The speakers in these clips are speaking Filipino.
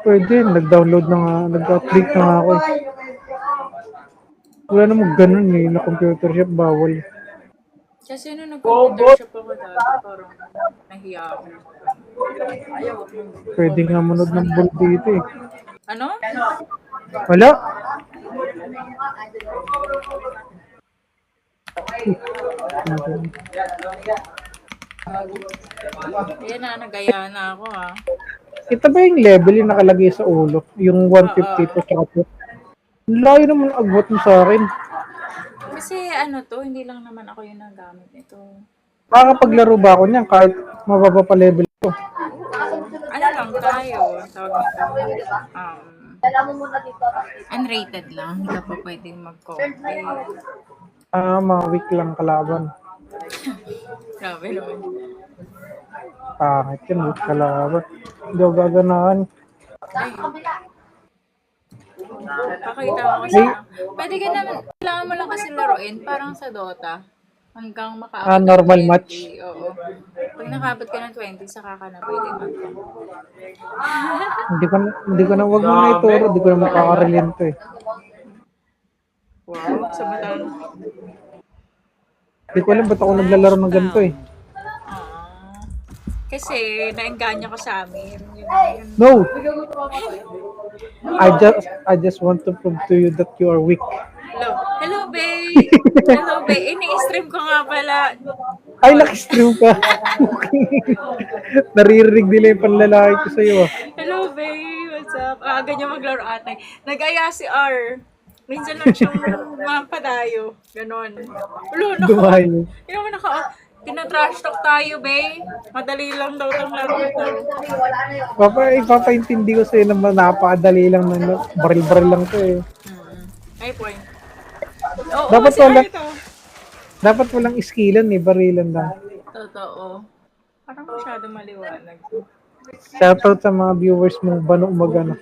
Pwede, nag-download na nga, nag-update na nga ako eh. Wala namang ganun eh, na computer shop, bawal. Kasi nung nag-computer shop ako dati, parang nahiya ako. Pwede nga manood ng bull dito eh. Ano? Wala. Ayan na, nagaya na ako ha. Ito ba yung level yung nakalagay sa ulo? Yung 150 po sa kapit? Layo naman agwat mo sa akin. Kasi ano to, hindi lang naman ako yung nagamit nito. Makakapaglaro ba ako niyan kahit mababa pa level ko? Ano lang tayo, tawag nito, unrated lang, hindi ka pa pwedeng mag-compete. Mga weak lang kalaban. Grabe naman. Pangit yun, weak kalaban. Hindi ako gaganahan. Ay. Pakita mo kasi na. Pwede ka naman, kailangan mo lang kasi laruin, parang sa Dota. Hanggang makaabot Normal ng 20. match? Oo. Pag nakaabot ka ng 20, saka ka na pwede Hindi ko na wag mo na ituro, hindi ko na makakarelento eh. Wow, sa batang. Hindi ko alam ba't ako naglalaro ng ganito eh. Kasi naengganyo ko sa amin. No! I just want to prove to you that you are weak. Hello, babe! Hello, babe! Ini-stream ko nga pala. Ay, nakistream ka. Naririnig nila yung panlalaki ko sa'yo ah. Hello, babe! What's up? Ganyan maglaro ate. Nag-aya si R. Minsan lang siyang mapadayo. Ganon. Ulo, Dumayo. Yung tina-trash talk tayo, babe. Madali lang daw itong laro ito. Ipapaintindi ko sa'yo naman napakadali lang ng baril-baril lang to eh. Ay, point. Oo, Dapat si wala. R ito. Dapat walang skillan eh, barilan lang. Totoo. Parang masyado maliwanag. Shoutout sa mga viewers mong maglaro.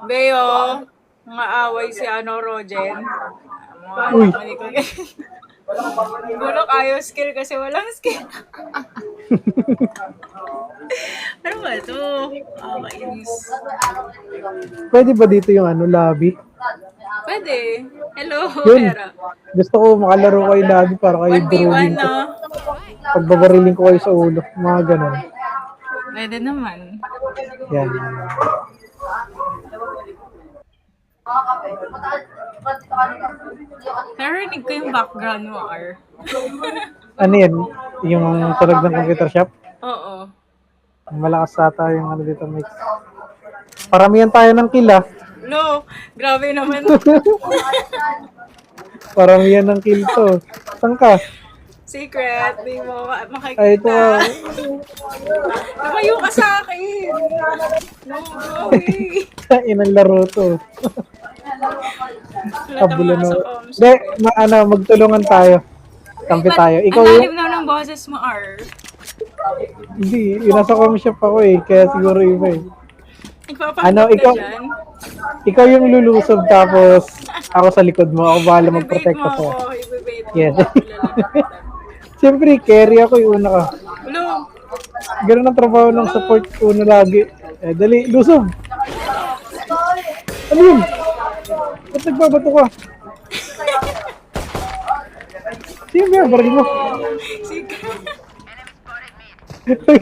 Beo, mga away si Rogen. Uy. Bulok ayaw skill kasi walang skill. Ano ba ito? Kainis. Pwede ba dito yung lobby? Pwede. Hello, Yun. Vera. Gusto ko makalaro kayo lobby para kayo 1v1, durugin ko. no? Pagbabarilin ko kayo sa ulo. Mga ganun. Pwede naman. Yan. Narinig ko yung background mo, R. Ano yan? Yung tunog ng computer shop? Oo. Malakas ata yung dito mix. Paramihan tayo ng kill ah. No, grabe naman. Paramihan ng kill to. Saan ka? Secret, di mo makikita. Ay, ito Lumayo ka sa akin. No, go away. inang laro to. Kabulan na. Hindi, magtulungan tayo. Kampi tayo. Ikaw ang yung... lalim na ng boses mo, R. Hindi, nasa com shop ako eh. Kaya siguro iba eh. Nagpapakita ka dyan. Ikaw yung lulusob tapos ako sa likod mo. Ako bahala mag-protect mo ako. Ibibait mo. Yes. Siyempre, carry ako yung una ka. Hello. Ganun ang trabaho ng support una lagi. Dali, lusob! Ano yun? Ba't nagbabato ka? Sino ba yung baril mo?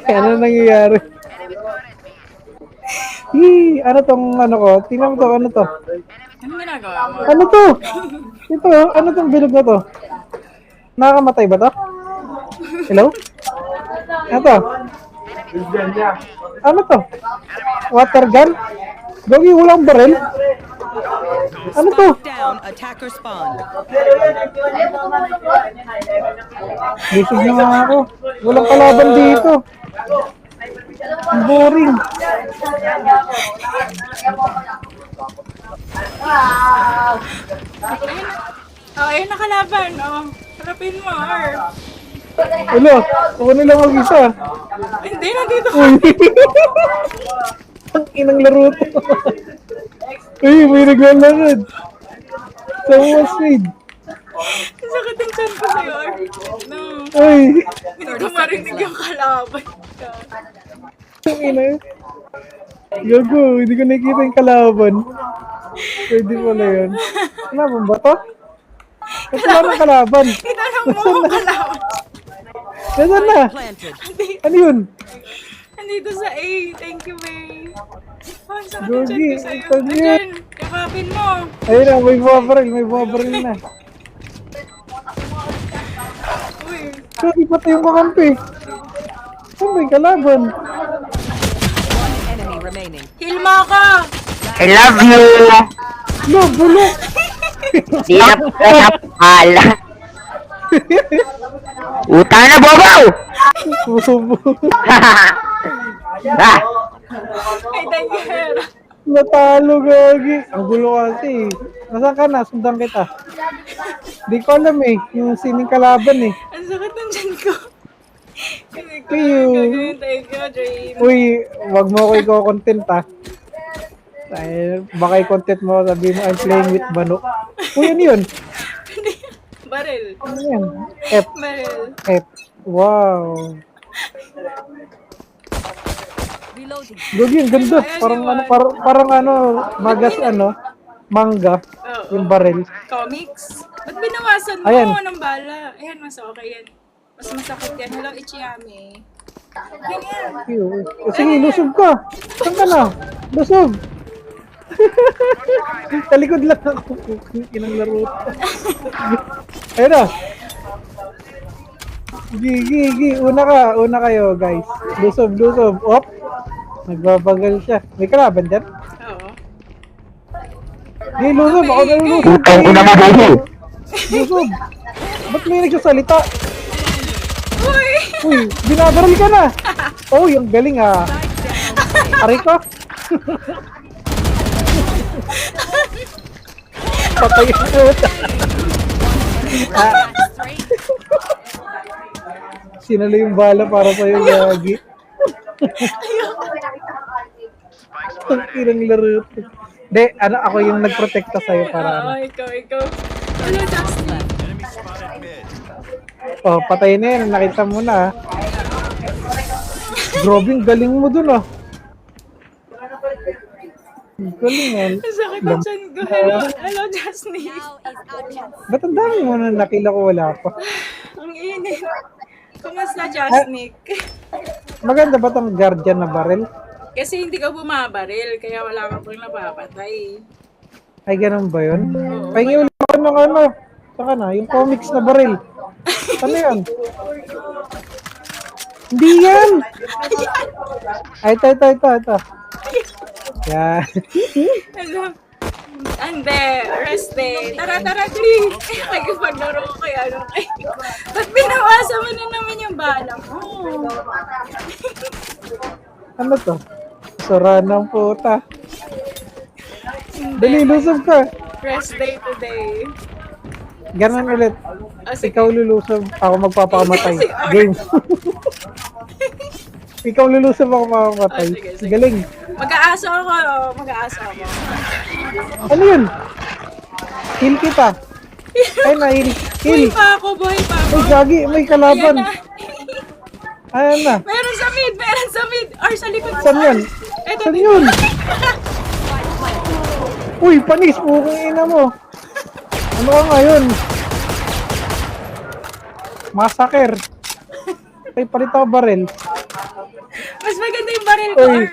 Ano nangyayari? Ano tong ko? Tingnan mo to, ano to? Ano ginagawa mo? Ano to? Ito, ano tong bilog na to? Nakakamatay ba to? Hello? Ano to? Ano to? Water gun? Gagi, walang baril? Ano to? Down, attacker spawn. Busog na nga ako. Walang kalaban dito. Ang boring. Ayun nakalaban. Harapin mo, R. Ano? Ako nila mag-isa. Hindi, nandito ka. Ang inang laro to. Uy, may naglalakad. Sa wasid. Sakit ang chan ko sa'yo, R. No. Uy. Hindi ko marinig yung kalaban. Ang ina yun. Gago, hindi ko nakikita yung kalaban. Pwede pala yun. Kalaban ba to? Kasi wala nang kalaban. Itanong mo kung kalaban. Nasaan na? Planted. Ano yun? Andito sa A. Thank you, May. Oh, ang sakit ng Gogi, chat ko sa'yo. ito niya. Andyan, yakapin mo. Ayun na, may bumabaril na. Uy, So, ipatay yung kakampi. Saan ba yung kalaban? One enemy remaining. Hilma ka! I love you! No, bulok! Di na mahal. Utang na, bobo! Ah, Ay, thank you, Hera. Natalo, Gagi. Ang gulo kasi. Nasaan ka na? Sundan kita. Di ko alam eh. Yung sining kalaban eh. Ang sakit ng chan ko. Hindi ko Ew. gagawin. Thank you, Dream. Uy, wag mo ako i-content ha. Dahil baka i-content mo, sabihin mo, I'm playing with Bano. Uy, ano yun? Baril. Ano yan? F. Baril. F. Wow. Reloading. Gagi, ang ganda. Parang ano, magas ano, manga, Oo. yung baril. Comics. Ba't binawasan mo Ayan. ng bala? Ayan, mas okay yan. Mas masakit yan. Hello, Ichiyami. Ganyan. Sige, lusob ka. Saan ka na? Lusob. Talikod lang ako. Inang laro. Ayun na. Gigi. Una kayo, guys. Lusob. Op. Nagbabagal siya. May kalaban dyan? Oo. Hindi, lusob. Ako na lusob. utang ko na, bobo! Lusob. Ba't may nagsasalita? Uy! Uy, binabaril ka na. Oh, yung galing ah. Aray ko. Patay yung puta. Sinalo yung bala para sa'yo, Gagi. Ang kirang laro. Hindi, ako yung nagprotekta sa'yo para Oo, ikaw. Hello, Justin. Oh, patay na yan. Nakita mo na. Grabe, ang galing mo dun ah. Ang galing ah. Ang sakit ng chan ko. Hello, Justin. Ba't ang dami mo na nakila ko wala pa? Ang init. Kumusta, Jasnik? Maganda ba tong guardian na baril? Kasi hindi ka bumabaril, kaya wala ka pang napapatay. Ay, ganun ba yun? Pahingi ulit ako ng ano. Saka na, yung comics na baril. Ano yan? Hindi yan! Ay, ito. Yan. Alam. Ande, rest day. Tara, Tri. Nagpaglaro ko kay ano. Ba't binawasa mo na naman yung bala mo? Ano to? Sura ng puta. Dali, lusob ka. Rest day today. Ganun ulit. Sige. Ikaw lulusob, ako magpapakamatay. Si Art. Game. Ikaw lulusob, ako mamamatay. Sige. Galing. Mag-aaso ako. Ano yun? Heal kita. Ay, na-heal. Buhay Heal. pa ako. Ay, Gagi, may Ayan kalaban. na. Ayan na. Meron sa mid. Or sa likod. Saan yan? Eto, Saan dito. yun? Uy, panis. Pukang ina mo. Ano ka ngayon? Massacre. Ay, palit ako baril. Mas maganda yung baril ko. Uy. Or,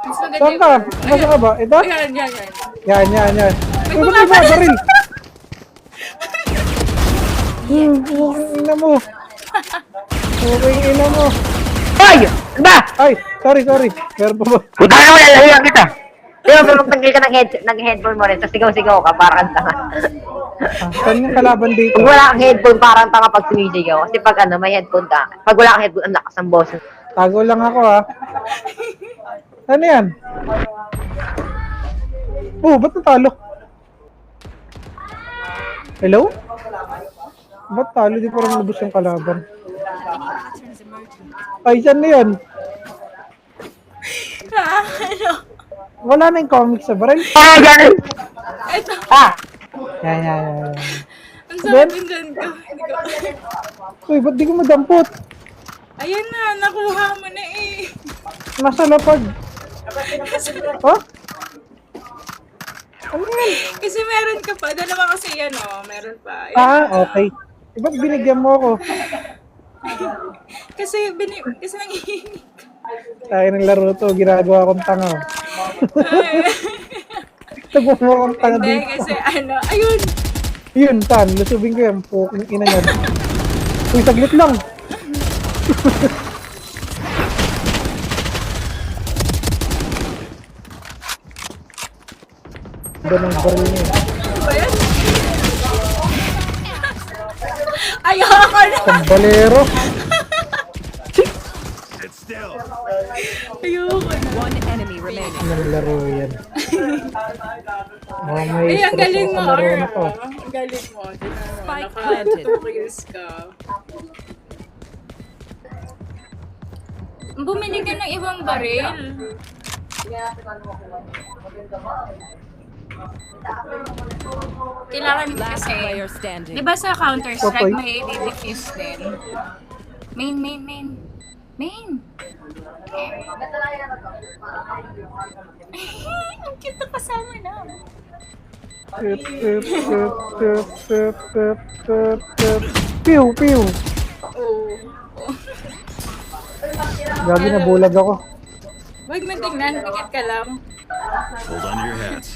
mas maganda Saan ka? Ayan. Masa ka ba? Ito? Yan. Yan. May Uy, ba't may bumabaril. baril? Pukang ina mo. Pukang ina mo. Hoy! Ano ba? Ay, sorry. Meron pa ba? Utang na, malalahiyan kita! Pero magtanggal ka ng headphone mo rin, tapos sigaw-sigaw ka, parang tanga. Saan yung kalaban dito? Pag wala kang headphone, parang tanga pag sumisigaw. Kasi pag may headphone ka, pag wala kang headphone, ang lakas ng boses. Tago lang ako ha. Ano yan? Oh, ba't natalo? Hello? Ba't talo? Di pa rin nabos yung kalaban. Ay, saan na yan? Ano? Wala na yung comics sa baril. Ah, ganun! Ito. Ah! Yan. Ang sarap yung dyan ko. Hindi ko. Uy, ba't di ko madampot? Ayan na, nakuha mo na eh. Nasa lapag. Oh? Ano yan? Kasi meron ka pa. Dalawa kasi yan, oh. Meron pa. Ayan. Ah, okay. Ba't binigyan mo ako? Kasi nangihingi. Tayo ng laro to, ginagawa akong tanga. Tagpo mo akong tanga Hindi, dito. kasi ano, ayun. Yun, tan, lusubin ko yan. Pukong ina yan. Uy, saglit lang. Ganang baril niya. Ano ba yan? Ayoko na. Sambalero. Ayoko na. One enemy remaining. Anong laro yan? Mga may Eh, ang stress galing ako mo, sa laro Ar. na to. Ang galing mo. Tingnan mo, Spike naka planted. 2 kills ka. Bumili ka ng ibang baril. Kailangan Last kasi, player di standing. ba sa Counter-Strike Okay. may defuse din? Main. Main! Ang cute na kasama na. Tip, tip, tip, tip, tip, tip, tip, tip. Pew, pew. Oo. Gagi na bulag ako. Huwag mo tingnan, pikit ka lang. Hold on to your hats.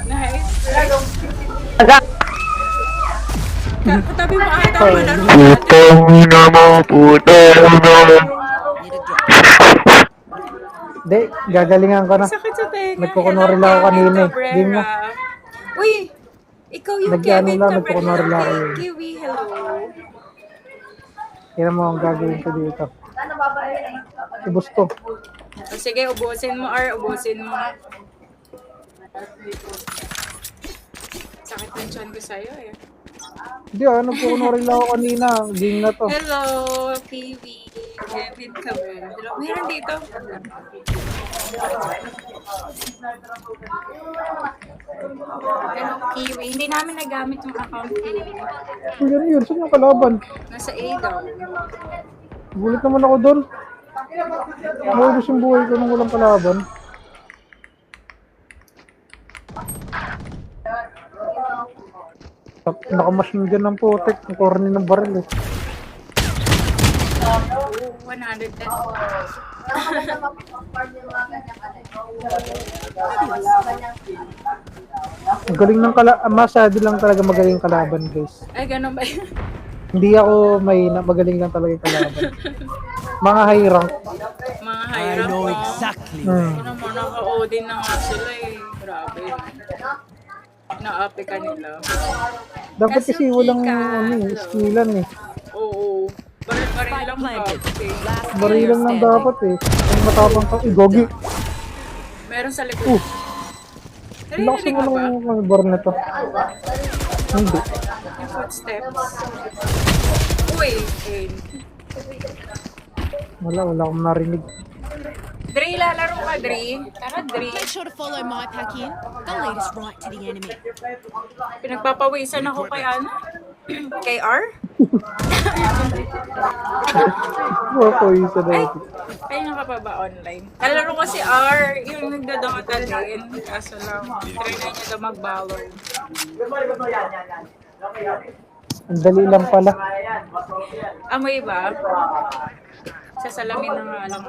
Nice. Aga! Katabi mo ata mo na. ina mo, putang ina mo. Hindi, gagalingan ko na. Sakit sa tenga. Nagkukunwari lang ako kanina eh. Game na. Uy! Ikaw yung Nag-ano Kevin lang, Cabrera. nagkukunwari lang ako yun. Kiwi, hello. Kaya mo ang gagawin ko dito. Ubus ko. O, sige, ubusin mo, Ar. Ubusin mo. Sakit ng tiyan ko sa'yo eh. Hindi nagkukunwari lang ako kanina. Game na to. Hello, Kiwi. Kevin Cabrera. Hello. Meron dito. Hello, Kiwi. Hindi namin nagamit yung account Kiwi. Yun. Saan yung kalaban? Nasa A daw. Gulit naman ako doon. Maubos yung buhay ko nung walang kalaban. Naka-machine gun ng putek. Ang corny ng baril eh. 110. Ang galing ng masyado lang talaga magaling kalaban guys. Ay, ganun ba yun? Hindi ako magaling lang talaga yung kalaban. Mga high rank. Mga high rank mo. Ano mo, naka-Odin na nga sila eh. Grabe. Na-api ka nila. Dapat kasi walang Kazuki ka. skillan eh. Oo. Baril lang planted. dapat eh. Last Baril player lang standing. dapat eh. Ang matapang ka. Gogi. Meron sa likod. Lakas Narinig mo mo ba? ng bar na to. Hindi. Yung footsteps. Uy! Eh. Wala akong narinig. Dre, lalaro ka, Dre. Tara, Dre. Make sure to follow my pack in. They'll lead us right to the enemy. Pinagpapawisan ako kay ano? Kay R? Ako isa na Ay! ito. Ay, ka pa ba online? Kalaro ko si R, yung nagdadamatan din. Kaso lang, try na niya daw mag-valor. Ang dali lang pala. Amoy ba? Sa salamin na nga lang.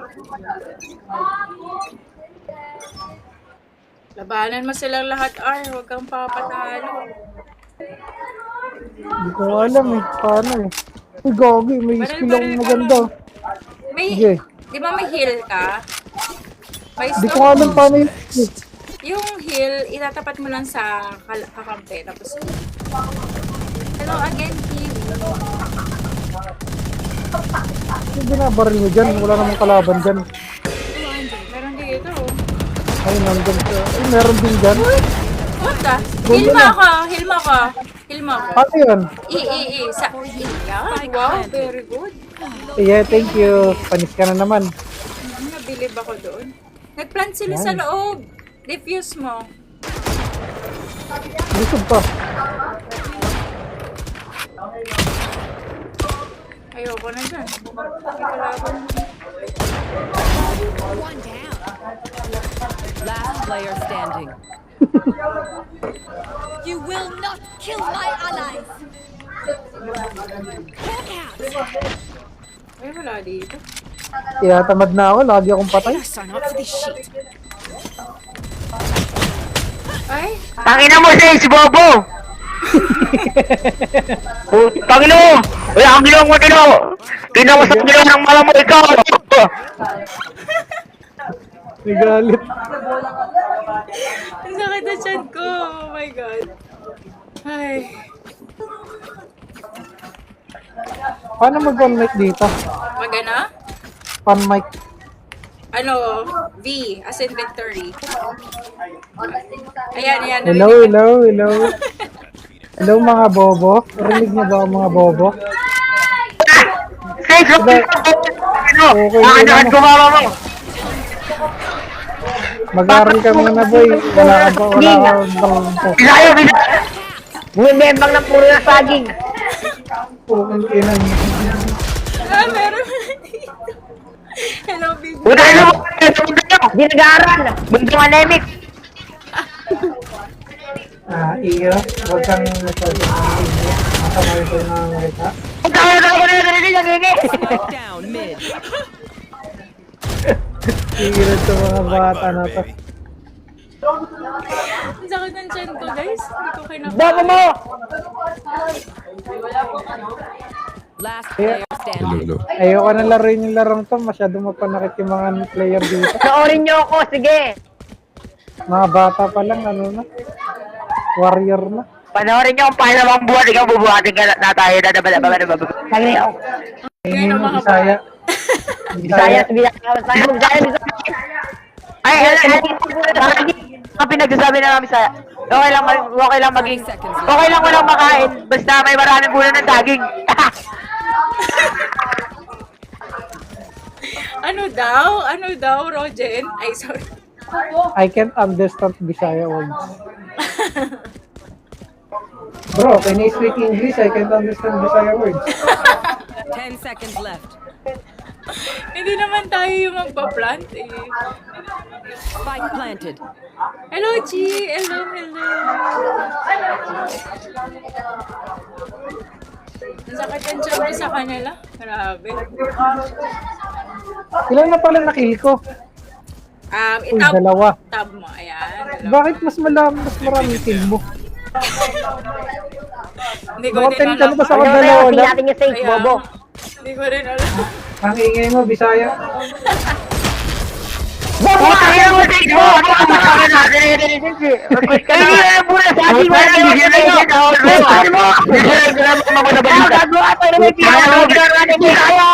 Labanan mo silang lahat, R. Huwag kang papatalo. Hindi ko alam eh. Paano eh. Uy, gogi. May skill akong maganda. May, Sige. di ba may heal ka? May Hindi ko stone. alam paano yun. Yung heal, itatapat mo lang sa kakampi. Tapos, hello again, Kiwi. Yung binabaril mo dyan. Wala namang kalaban dyan. Meron dito. Ay, nandun siya. Ay, meron din dyan. What the? Ganda Heal mo na. ako. Heal mo ako. Heal mo ako. Ano yun? Sa yan. Wow, very good. Yeah, thank you. Panis ka na naman. Nabilib ako doon. Nagplant sila sa loob. Diffuse mo. Lisod pa. Ayoko na dyan. May kalaban. One down. Last player standing. You will not kill my allies. Hawk out. Ay, wala dito. Kaya tamad na ako, lagi akong patay. I sign up for this shit. Ay, Tangina mo, Sage, bobo! Tangina mo! Wala kang ginawa mo, Tino! Tingnan mo sa ginawa ng mala mo, ikaw! May galit. ang sakit na chan ko. Oh my God. Ay. Paano mag-one mic dito? Mag ano? Pan mic. Ano? V, as in victory. Ayan, ayan. Hello, hello, hello. Hello mga bobo. Rinig niyo ba ang mga bobo? Sage, huwag Okay. ano? Nakanahan ko mama mo! Mag-aaral ka muna boy. Wala ka ba? Wala ka bang Bisaya, Bisaya! Bumibembang ng puro na saging! pukul inan? Ah, meron na dito. Hello, big. Puta ka mo! Di nag-aaral! Bundong anemic! Iyo. Huwag kang masamay ko na marita. Puta ka na narinig! Smoke down mid. Iilan sa mga bata na to. Ang sakit ng chan ko, guys. Hindi ko kinakain. Bobo mo! Last player standing. Ayoko na laruin yung larong to. Masyado mapanakit yung mga player dito. Noorin niyo ako, sige! Mga bata pa lang, ano na. Warrior na. Panoorin niyo kung paano bang buhat, ikaw bubuhatin ka na tayo na bababa. Sabi niyo, Ngayon ang mga Bisaya. Bisaya, Bisaya. Ay, ang pinagsasabi na namin Bisaya. Okay lang maging, okay lang walang makain, basta may maraming puno ng saging. Ano daw? Ano daw, Rojen? Ay, sorry. I can't understand Bisaya words. Bro, can you speak English? I can't understand Bisaya words. 10 seconds left. Hindi naman tayo yung magpa-plant eh. Spike planted. Hello, Chi! Hello, hello! Ang sakit ang chan ko sa kanila. Grabe. Ilan na pala na-kill ko? Uy, Itab. dalawa. Tab mo. Ayan. Dalawa. Bakit mas maraming kill mo? Hindi ko Mga din 10 ka na alam. ba sa Ano dalawa tayo, lang? natin yung safe, bobo. Hindi ko rin alam. Ang ingay mo, Bisaya. Bobo, tayo mo safe mo! Ano ka ba natin? Hindi na muna sa ating mga nilagyan mo! Ano mo? Gagawa ka na may pinag-roblox ni Bisaya!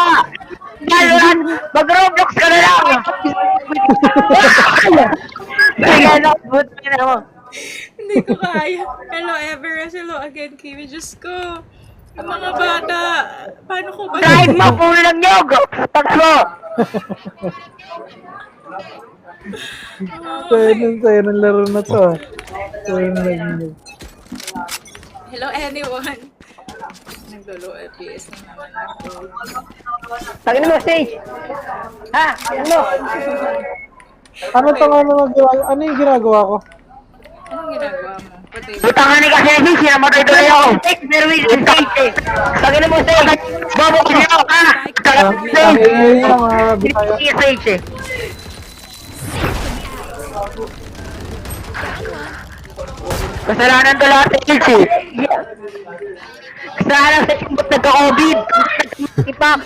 Galuhan! Mag-roblox ka na lang! Kaya nakabot ka na mo. Hindi ko kaya. Hello, Everest. Hello again, Kiwi. Diyos ko. Ang mga bata. Paano ko ba? Drive mo, puno ng nyog! Takbo! Sayo ng laro na to. Sayo ng Hello, anyone. Naglolo FPS na naman ako. Tangin mo, Sage! Ha? Ano? Ano to nga naman ginagawa? Ano yung ginagawa ko? Anong ginagawa mo? Pati. Butang ka ni kasi, Sage! Sinamatay tuloy ako! Pero wait, Sage! Tangin mo, Sage! Bobo ko niyo! Ha? Ang ingay mo mga Bisaya. Hindi Sage eh! Kasalanan to lahat sa Sage eh! Kasalanan sa Sage ba't nagka-COVID! Ipak!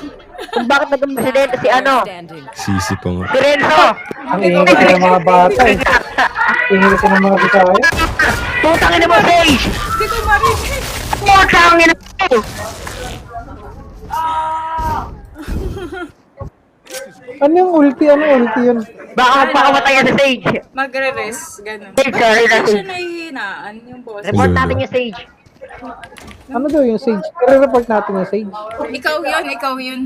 Kung bakit naging presidente si ano? Standing. Sisi pa nga. Si Renzo! Ang ingay kasi ng mga bata eh. Ingay kasi ng mga Bisaya. Putang ina mo, Sage! Hindi ko marinig. Putang ina mo! Ano yung ulti? Ano ulti yun? Baka magpakamatay si Sage! Magre-rest. Ganun. Sage, sorry na Hindi siya Sage. nahihinaan yung boss. Report natin yung Sage. Ano daw yung Sage? I-report natin yung Sage. Ikaw yun, ikaw yun.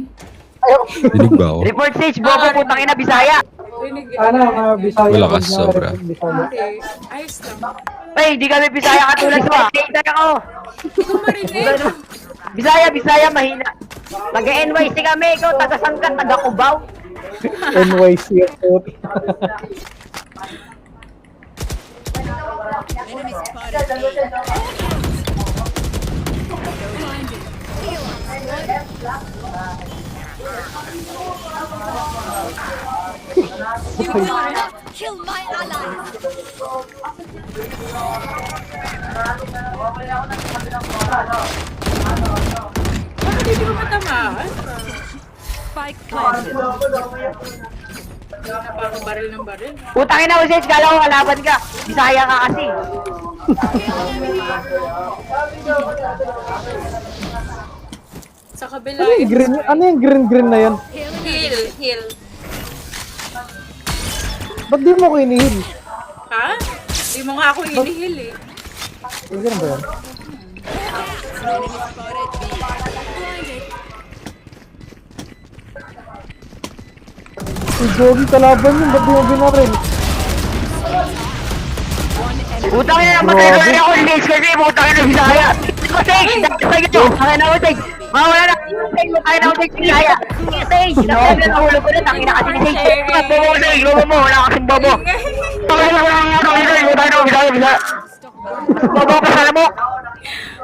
Dinig ba ako? Report Sage, bobo, putang ina, Bisaya! Rinig yun. Ano mga Bisaya? Wala ka pag sobra. na-report Bisaya. Okay. Ayos lang. Ay, di kami Bisaya katulad mo ah! Bisaya ako! Hindi ko marinig. Bisaya, mahina! Taga-NYC kami, ikaw taga-sangka, taga-Cubao. NYC ang puti. Enemy spotted. You will not kill my allies. Bakit hindi ko matamaan? Spike planted. Parang baril ng baril. Putangin na, Usage, kala ko kalaban ka. Bisaya ka kasi. Sa kabila Ano yung green? Ano yung green na yan? Heal. Ba't di mo ko inihil? Ha? Di mo nga ako hinihil eh. Ganun ba yan? Si Jogi kalaban yun, ba't di mo binaril? Putangin na, namatay ko na ako, Usage, kasi putangin na Bisaya. Usage, dati sa'yo. Putangin na, Usage. Mawala na. Putangin na, Usage, Bisaya. Usage, nakaya na nahulog ko na. Tangin na kasi ni Sage. Bobo, Usage, bobo mo. Wala kasing bobo. Putangin na, Bisaya. Bobo ka sa lamok.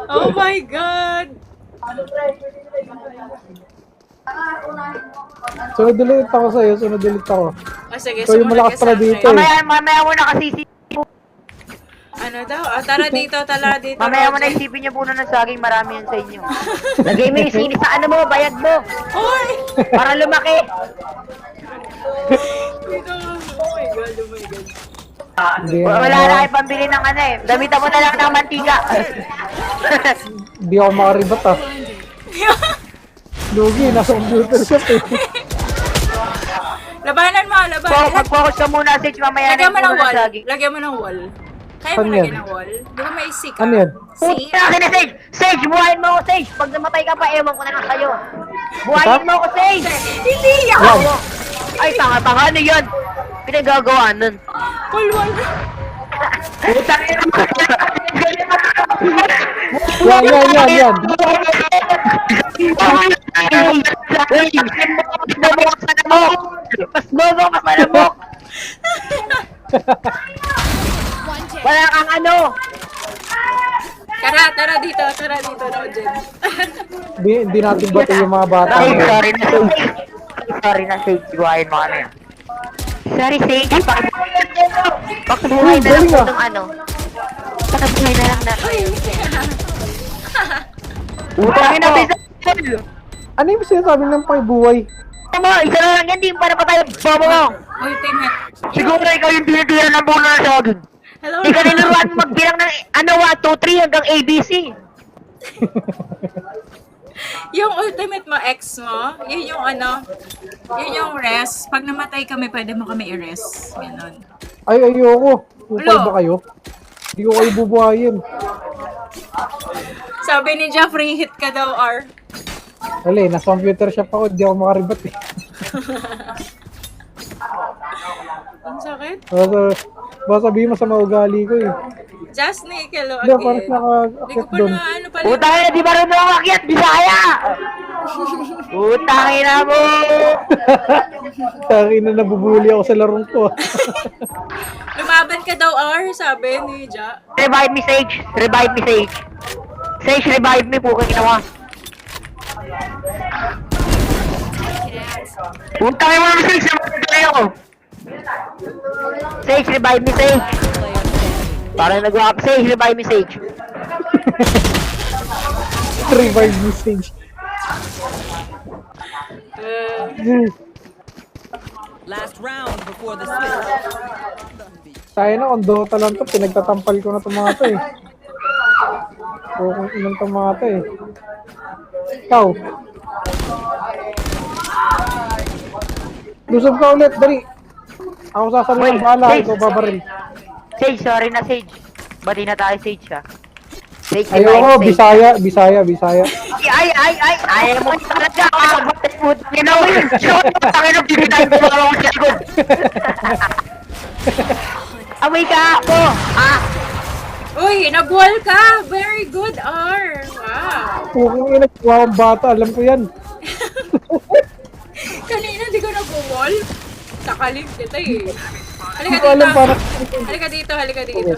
Oh my God! Sunod ulit ako sa'yo, sunod ulit ako. Sige, So, yung malakas pala dito eh. Mamaya mo na kasi Ano daw? Tara dito. mamaya mo na isipin niyo puno ng saging, marami yan sa inyo. Lagay mo yung sini sa ano mo, bayad mo. Hoy! Para lumaki. Oh my God. Hindi, Wala na kayo pambili ng ano eh. Damitan mo na lang ng mantika. Hindi ako makaribat ah. Lugi, nasa computer shop eh. Labanan mo. Mag-focus ka muna, Sage, mamaya na Lagyan mo yung ng puno ng wall. saging. Lagyan mo ng wall. Kaya Saan mo lagyan yan? ng wall? Di ba may C ka? Ano yan? C? Puta ka na, Sage! Sage, buhayin mo ako, Sage! Pag namatay ka pa, ewan ko na lang sa'yo. Buhayin mo ako, Sage! Hindi yan! Ako! Ay, tanga-tanga, ano yun? Pinagagawa nun. Wall. Puta ka na! Yan. Mas bobo ka sa lamok! Wala kang ano! Tara dito, Roger. Hindi natin bato yung mga bata. Ay, sorry na, Sage. Sorry na, Sage. Buhayin mo kami. Sorry, Sage. Pakibuhay na lang Galing po ah. ng ano. Pakibuhay na lang na. Utangin na, Sage. Ano yung sinasabi ng pangbuhay? Mo, isa na lang yan, di para pa tayo bobo mo. Ultimate. Siguro ikaw yung tinitira ng puno na sa akin. Hello, Di ka niluruan magbilang ng ano, 1, 2, 3 hanggang ABC. Yung ultimate mo, ex mo, yun yung ano, yun yung rest. Pag namatay kami, pwede mo kami i-rest. Ganon. Ay, ayoko. Upal Ulo. ba kayo? Hindi ko kayo bubuhayin. Sabi ni Jeff, free hit ka daw, R. Wala eh, nasa computer shop ako, hindi ako makaribat eh. Ang sakit. Baka sabihin mo sa maugali ko eh. Just Nickel Hindi, parang again. Hindi naka-akit ko pa doon. na ano pala. Utangin na, di ba rin umakyat, Bisaya? Utangin na mo. Tangin na nabubuli ako sa larong ko. Lumaban ka daw, R, sabi ni Ja. Revive me, Sage. Revive me, Sage. Sage, revive me, pukang ginawa. Utangin mo na, Sage. Namatay ako. Sage, revive me, Sage. Parang nagawa ko, Sage, revive me, Sage. Revive message. Last round before the switch. Tayo na, kung Dota lang to, pinagtatampal ko na itong mga to eh. O kung ilang itong mga to eh. Ikaw. Lusog ka ulit, dali. Ako sasabi ng bala, ikaw babaril. Sage, sorry na, Sage. Bati na tayo, Sage, ha. Sage, Ayoko, revive, Sage. Bisaya. Ay, ayaw mo talaga. Ba't mo, ginawa yun. Shot, tangin ng bibitay mo mga ako sa likod. Away ka ako. Uy, nag-wall ka! Very good, R! Wow! Kung ina, kuha akong bata, alam ko yan. Sakalin kita eh. Hindi Halika ko alam dito. parang... Halika dito, halika dito.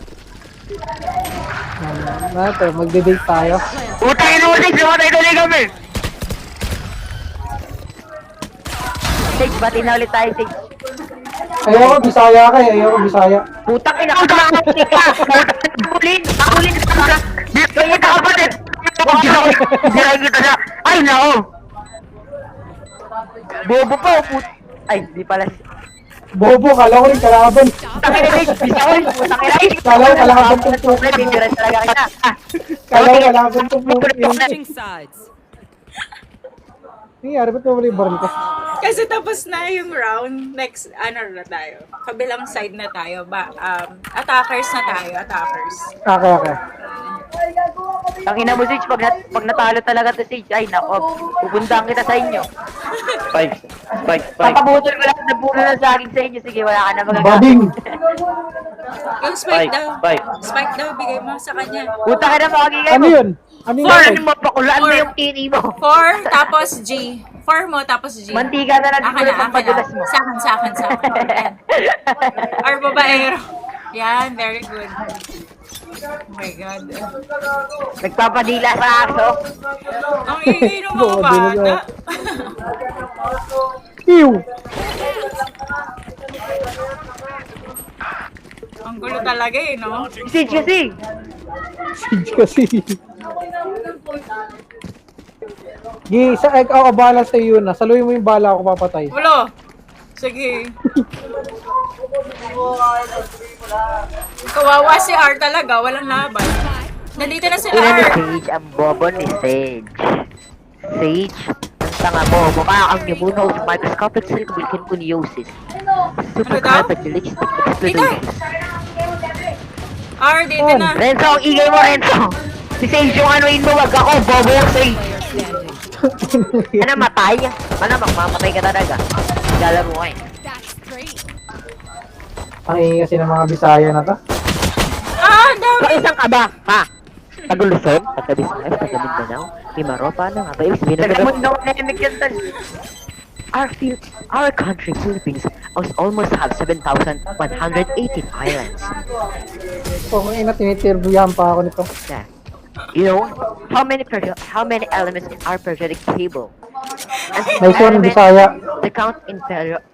Nato, magde-date tayo. Utay na ulit, lumatay tuloy kami. Sage, bati na ulit tayo, Sage. Ayoko, Bisaya ka eh. Ayoko, Bisaya. Putang ina, kumakas ka! Putang Pakulin! Dito yung kapatid! Gira kita na! Ay, nako! Bobo pa, Ay, di pala. Bobo, kala ko rin kalaban. Putang ina, Sage! Bisa ko rin! Putang ina! Kala ko kalaban tong puto. Dangerous talaga kita. Kala ko kalaban tong puto. Switching sides. Nangyari, ba't nawala yung baril ko? Kasi tapos na yung round. Next, ano na tayo? Kabilang side na tayo. Attackers na tayo. Attackers. Okay. Ang ina mo, Sage, pag natalo talaga to, Sage, ay, nako, pupuntahan kita sa inyo. Spike. Papabutol ko lang sa puno ng saging sa inyo. Sige, wala ka na magagawa. Bading! Yung spike daw. Spike. Spike daw, bigay mo sa kanya. Puta ka na, makagigay Ano mo. yun? Ano yun? Four. Ano mo, pakulaan mo Four. yung tini mo. 4, tapos G. 4 mo, tapos G. Mantika na lang Akin siguro na, pang akin na. padulas mo. Sa akin. Yan. Or babaero. Yan, very good. Oh my God. Nagpapadila sa aso. Ang ingay ng mga Oo, bata. talaga. Ew! Ang gulo talaga eh, no? Sage kasi. Siege kasi. Ako bala sa iyo na. Saluhin mo yung bala ako papatay. Ulo. Sige. Kawawa si R talaga, walang laban. Nandito na sila Ina ni R. Sage, ang bobo ni Sage. Sage, ang tanga mo. Mukha kang pneumonia sa microscopic cell coniosis. Supercalifragilistic explosions. R, dito na. Renzo, ang igay mo, Renzo. Si Sage yung anuin mo, wag ako, bobo Sage. Ano, matay? Malamang, mamatay ka talaga. Lalaro ka eh. That's great. Ang ingay kasi ng mga Bisaya na to. Ah, dami. Kaisang ka ba? Ha? Taga-Luzon? Taga-Visayas? Taga-Mindanao? Himaro? Paano nga ba? Ibig sabihin na taga-Mindanao na yan tal. Our country, Philippines, almost have 7,118 islands. Kung ina, tinitirbuyan pa ako nito. Yeah. You know, how many elements in our periodic table? And May son, Bisaya. the count in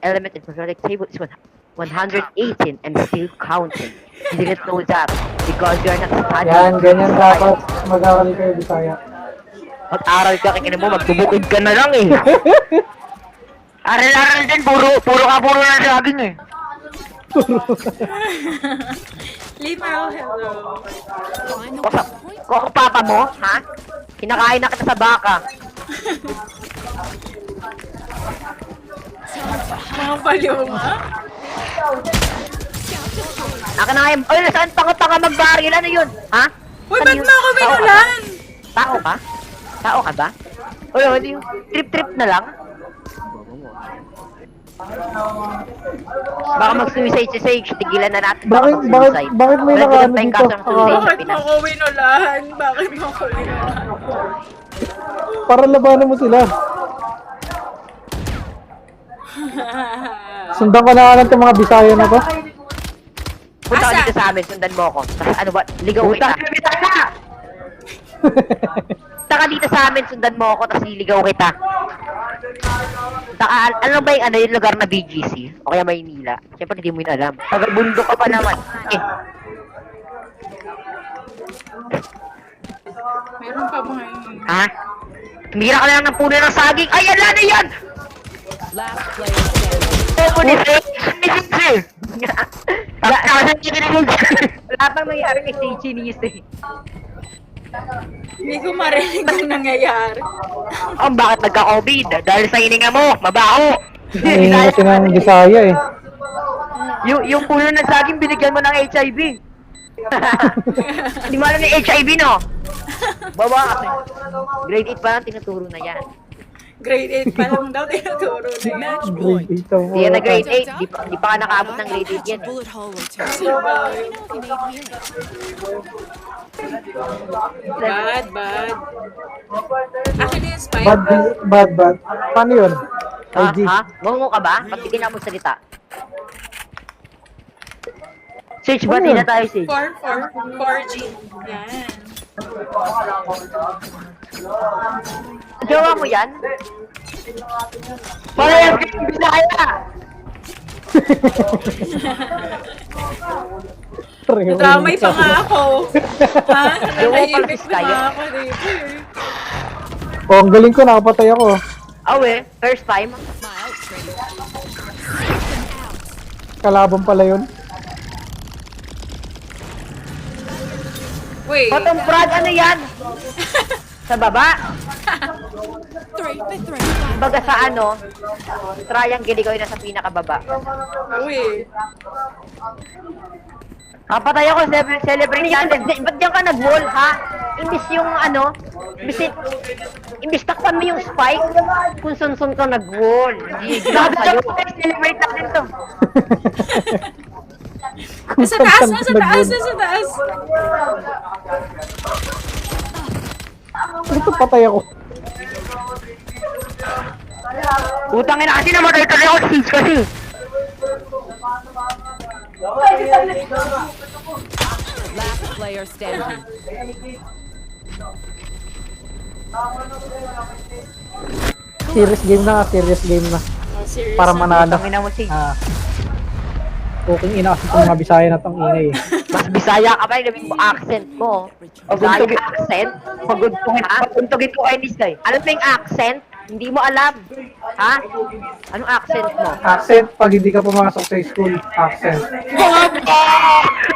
element in periodic table is 118 and still counting. You didn't know that because you're not studying. Yan, ganyan dapat mag-aaral kayo Bisaya. Mag-aral ka, kaya mo, magbubukid ka na lang eh. Aral-aral din, puro na saging eh. Limao, hello. Find the Kosa, weak point. koko papa mo, ha? Kinakain na kita sa baka. Mga baliw nga. Akin na kayo, ay, saan tanga-tanga mag-baril? Ano yun? Ha? Uy, Ano ba't yun? mo ako Tao ka ba? binulan? Tao ka? Tao ka ba? Uy, ano yung trip-trip na lang? Baka mag-suicide si Sage, tigilan na natin. Baka mag-suicide. Bakit may President nakaano pa yung dito? kaso ng suicide sa Bakit mo Pinas. ako binulan? Bakit mo ako binulan? Para labanan mo sila. Sundan ko na nga lang itong mga Bisaya na to. Punta ka Asa? dito sa amin, sundan mo ako. Tapos ano ba, ligaw kita. Punta ka dito sa amin, sundan mo ako, tapos liligaw kita. Ano ba yung lugar na BGC? O kaya Maynila? Siyempre hindi mo yun alam. Taga-bundok ka pa naman. Eh, Meron pa mga yun. ha? Tumira ka na lang ng puno ng saging. Ay, ala na yan! Last player standing. Opo ni Sage! Lahat ng nangyari kay Sage Chinis eh. Hindi ko marinig ang nangyayari. Bakit nagka-COVID? Dahil sa hininga mo, mabaho! Ang ingay kasi ng Bisaya eh. Yung puno ng saging, binigyan mo ng HIV. Hindi mo alam yung HIV, no? Baba kasi. Grade 8 pa lang, tinuturo na yan. Grade 8 pa lang daw tinuturo na yan. Match Grade point. 8 ang Hindi yan na grade wala. 8, di pa ka nakaabot ng grade 8 yan. eh. Bullet hole or two. Diba? You know if you need healing. Bad. Akin na yung spike. Bad. Paano yun? Ha? IG. Ha? Ngungo ka ba? Pagtigin ako mo salita. Sage, bati na tayo, Sage. 4G. Yan. Jowa mo yan? Parehas kayo Bisaya! Nadamay pa nga ako. Ha? Nanahimik na Kaya. nga ako dito eh. Oh, ang galing ko, nakapatay ako. Awe, first time. My ult's ready. Kalaban pala yun. Wait. Potong Brad, ano yan? Sa baba? 3 for 3. Baga sa ano, triangle ikaw yung nasa pinakababa. Wait. Kapatay ako, celebrate natin. Ba't diyan ka nag-wall, ha? Imbis yung ano, imbis takpan mo yung spike, kung sun-sun ka nag-wall. Hindi ginawa sa'yo. Celebrate natin to. Nasa taas, nasa taas, nasa taas. Ito, patay ako. Utang ina kasi namatay tuloy ako, Sage kasi. Last player standing. Serious game na, serious game na. Oh, serious Para na. manalo. Utang ina mo, Sage. Cooking ina kasi itong mga Bisaya na tong ingay. Mas Bisaya ka ba yung nabing mo accent mo? Bisaya accent? Paguntugin ko kay Niskay. Alam mo yung accent? Hindi mo alam. Ha? Anong accent mo? Accent, pag hindi ka pumasok sa school, accent.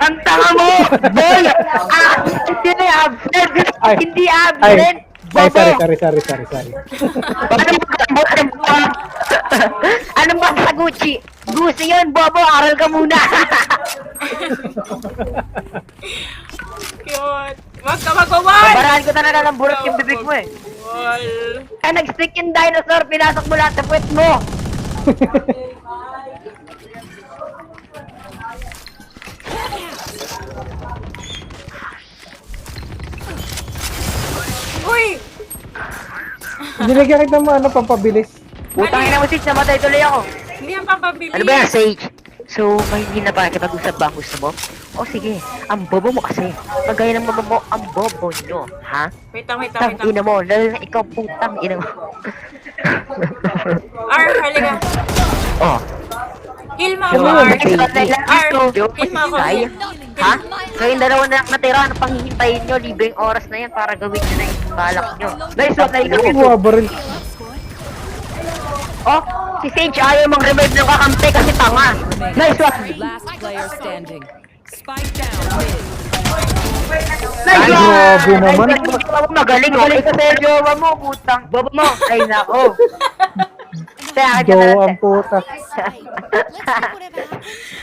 Ang tanga mo! Boy! Accent yun eh, absent! Ay. Hindi Ay, absent! ay, Bobo! sorry. Anong ba sa Gucci? Gucci yun, Bobo! Aral ka muna! Cute. Wag ka mag-wall! Barahan ko talaga ng burot yung bibig mo eh. Wall. Ay, nag-stick yung dinosaur, pinasok mo lahat sa puwet mo! Uy! Nilagyan kita mo ano, pampabilis. Utang ina mo, Sage, namatay tuloy ako. Hindi yan papabili. Ano ba yan, Sage? So, may hindi na ba nakipag-usap ba ang gusto mo? O sige, ang bobo mo kasi. Pagaya ng mama mo, ang bobo nyo, ha? Wait lang. Tang ina mo, lalo na ikaw putang ina mo. R, halika. Oh, Heal mo ako, Hello, R. Sage, R, heal mo ako. Ay, ha? Kayong dalawa na natira, ano pang hihintayin nyo? Libreng oras na yan para gawin nyo na yung balak nyo. Guys, wag na Ano ikaw. mo, baril? Oh, si Sage ayaw mang revive ng kakampi kasi tanga. Nice one. Last player standing. Spike down mid. Nice Ay, one. grabe naman. Magaling ka sa jowa mo, putang. Bobo mo. Ay, nako. Kaya ka Jo, na ang puta. Let's see whatever happens.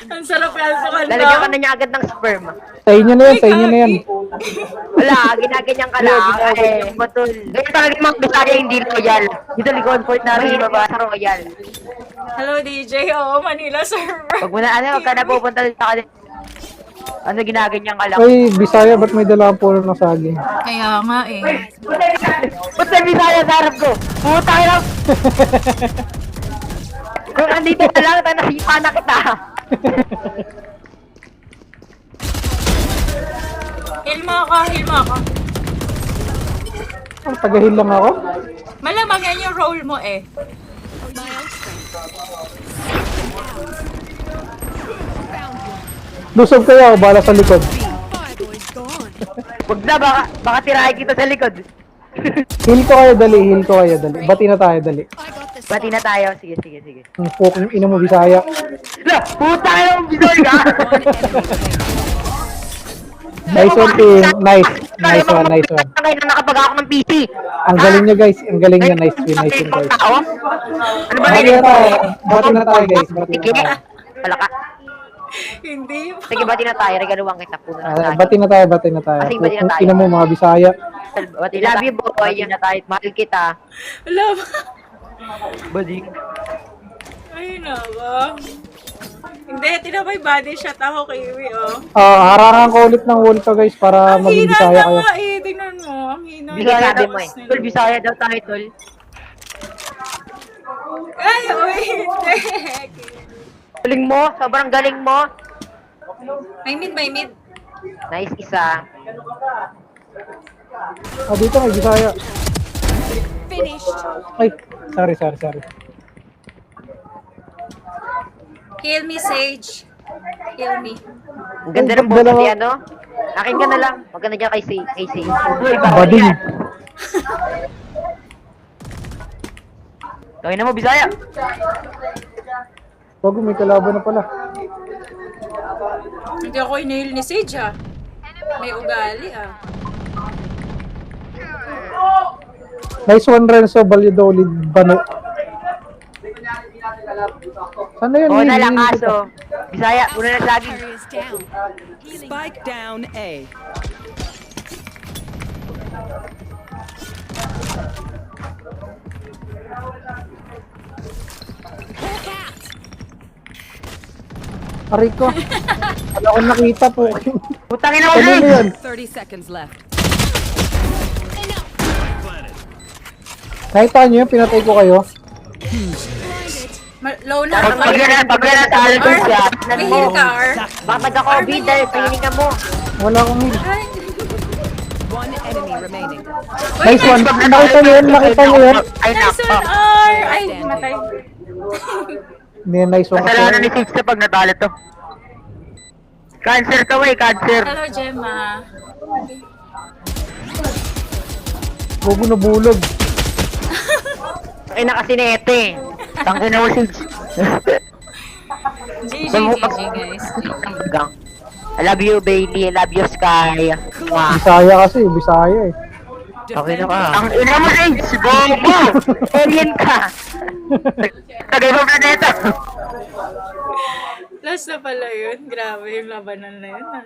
Ang sarap kalsukan Lalagyan ka na. na niya agad ng sperm. Sa inyo na yan, sa inyo na yan. Wala, ginaganyan ka lang. Ay, batul. Ganyan talaga yung mga Bisaya hindi royal. Dito likod point namin yung baba sa royal. Hello, DJ. Oo, Manila server. Pag mo na ano, huwag ka na pupunta dito ka din. Ano ginaganyan ka lang? Ay, Bisaya, ba't may dala ang puno ng saging? Kaya nga eh. Ba't may Bisaya sa harap ko? Puta ka lang! Kung andito ka lang, nasipa na kita. Heal mo ako, heal mo ako. Ang tagahil lang ako. Malamang yan yung role mo eh. My ult's ready. Lusog kayo, bala sa likod. Fireboy's gone. Huwag na, baka tirahin kita sa likod. Heal ko kayo, dali. Bati na tayo, dali. I got this. Bati na tayo. Sige. Ang fucking ina mo, Bisaya. La, puta ka lang, Bisoy ka! Nice one, team. Nice one. Ngayon na nakapag ako ng PC. Ang galing nyo, guys. Ang galing nyo. Nice win, guys. Ano ba Bati na tayo, guys. Sige. Wala ka. Hindi. Sige, bati na tayo. Regaluhan kita po. Bati na tayo. Bati na tayo. Fucking ina mo, mga Bisaya. Bati na tayo. Boy. Bati na tayo. Mahal kita. Alam. Bading. Ay, naka. Hindi, tinapay body shot ako, Kiwi, oh. Harangan ko ulit ng wall to, guys, para Ang maging hina Bisaya na kayo. nga eh. Tingnan mo. Ang hina. Bigay sabi Tapos mo eh. nila. Tol, Bisaya daw tayo, tol. Ay, uy, hindi. Galing mo. Sobrang galing mo. May mid. Nice isa. Dito may Bisaya. Finished. Ay, sorry. Heal me, Sage. Heal me. Ang ganda Ay, ng boss dalawa. si ano. Akin ka na lang. Huwag ka na dyan kay Sage. Bading. Gawin na mo, Bisaya. Wag, may kalaban na pala. Hindi ako inihil ni Sage ah. May ugali ah. Nice one, Renzo Valladolid. Bano. Sana yun? Oo na lang Hindi kaso. Bisaya, una na lagi. Carriers down. Spike down A. Hawk out. Aray ko. Wala akong nakita po. Putangin na mo, Ano Sage. yun? 30 seconds left. Nakita niyo yun, pinatay ko kayo. Low na. Pag yan na talo ko siya. May heal ka, Ar. Bakit ako, Bidal? Piling ka mo. Wala akong heal. Ay, One enemy remaining. Nice one. Nakita niyo yun, nakita niyo yun. Ay, nice nako. one, Ar. Ay, matay. Hindi, nice one. Kasalanan ni Sage na pag natalo to. Cancer to, cancer. Hello, Gemma. Bobo na bulog. Ay, nakasinete. Tangin na mo, Sage. GG, guys. I love you, baby. I love you, Sky. Mwah. Bisaya kasi, Bisaya eh. Okay na ka. Ang ina mo, Sage. Bobo! Alien ka. Tagay mo planeta. Last na pala yun. Grabe yung labanan na yun ah.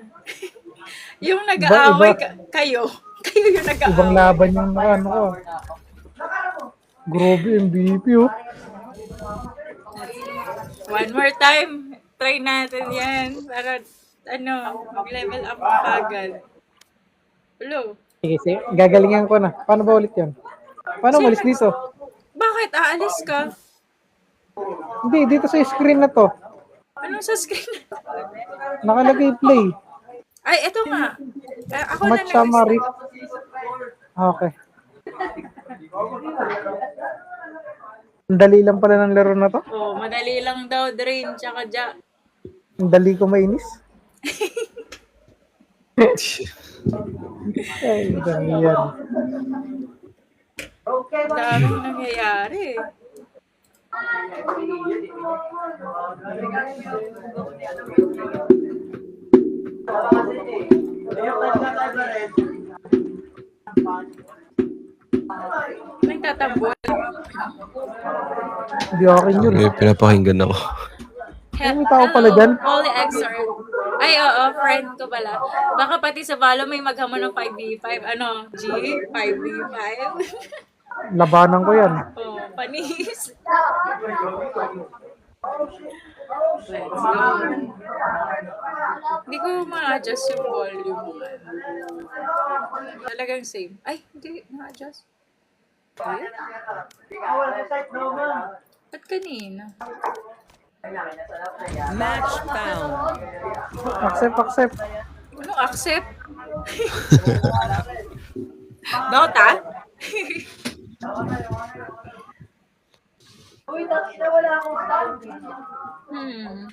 Yung nag-aaway kayo. Kayo yung nag-aaway. Ibang laban yung ano ko. Grabe, MVP oh. One more time. Try natin yan. Para, mag-level up ang agad. Hello? Sige, gagalingan ko na. Paano ba ulit yan? Paano umalis dito? Bakit? Aalis ka? Hindi, dito sa screen na to. Anong sa screen? Nakalagay play. Ay, eto nga. Ako na Match summary. Okay. Ang dali lang pala ng laro na to. Oh, madali lang daw, Drain, tsaka Ja. Ang dali ko mainis. Ay, dami yan. Daming nangyayari. Nagtatambol. Hindi akin yun. May pinapakinggan ako. May tao pala dyan? Holy Exor. Ay, oo, friend ko pala. Baka pati sa Valo may maghamon ng 5v5. Ano, G? 5v5? Labanan ko yan. Oh, panis. Let's go. Hindi ko ma-adjust yung volume. Talagang same. Ay, hindi na-adjust. Ay? Ba't kanina? Match found. Accept. Anong accept? Dota? Hmm.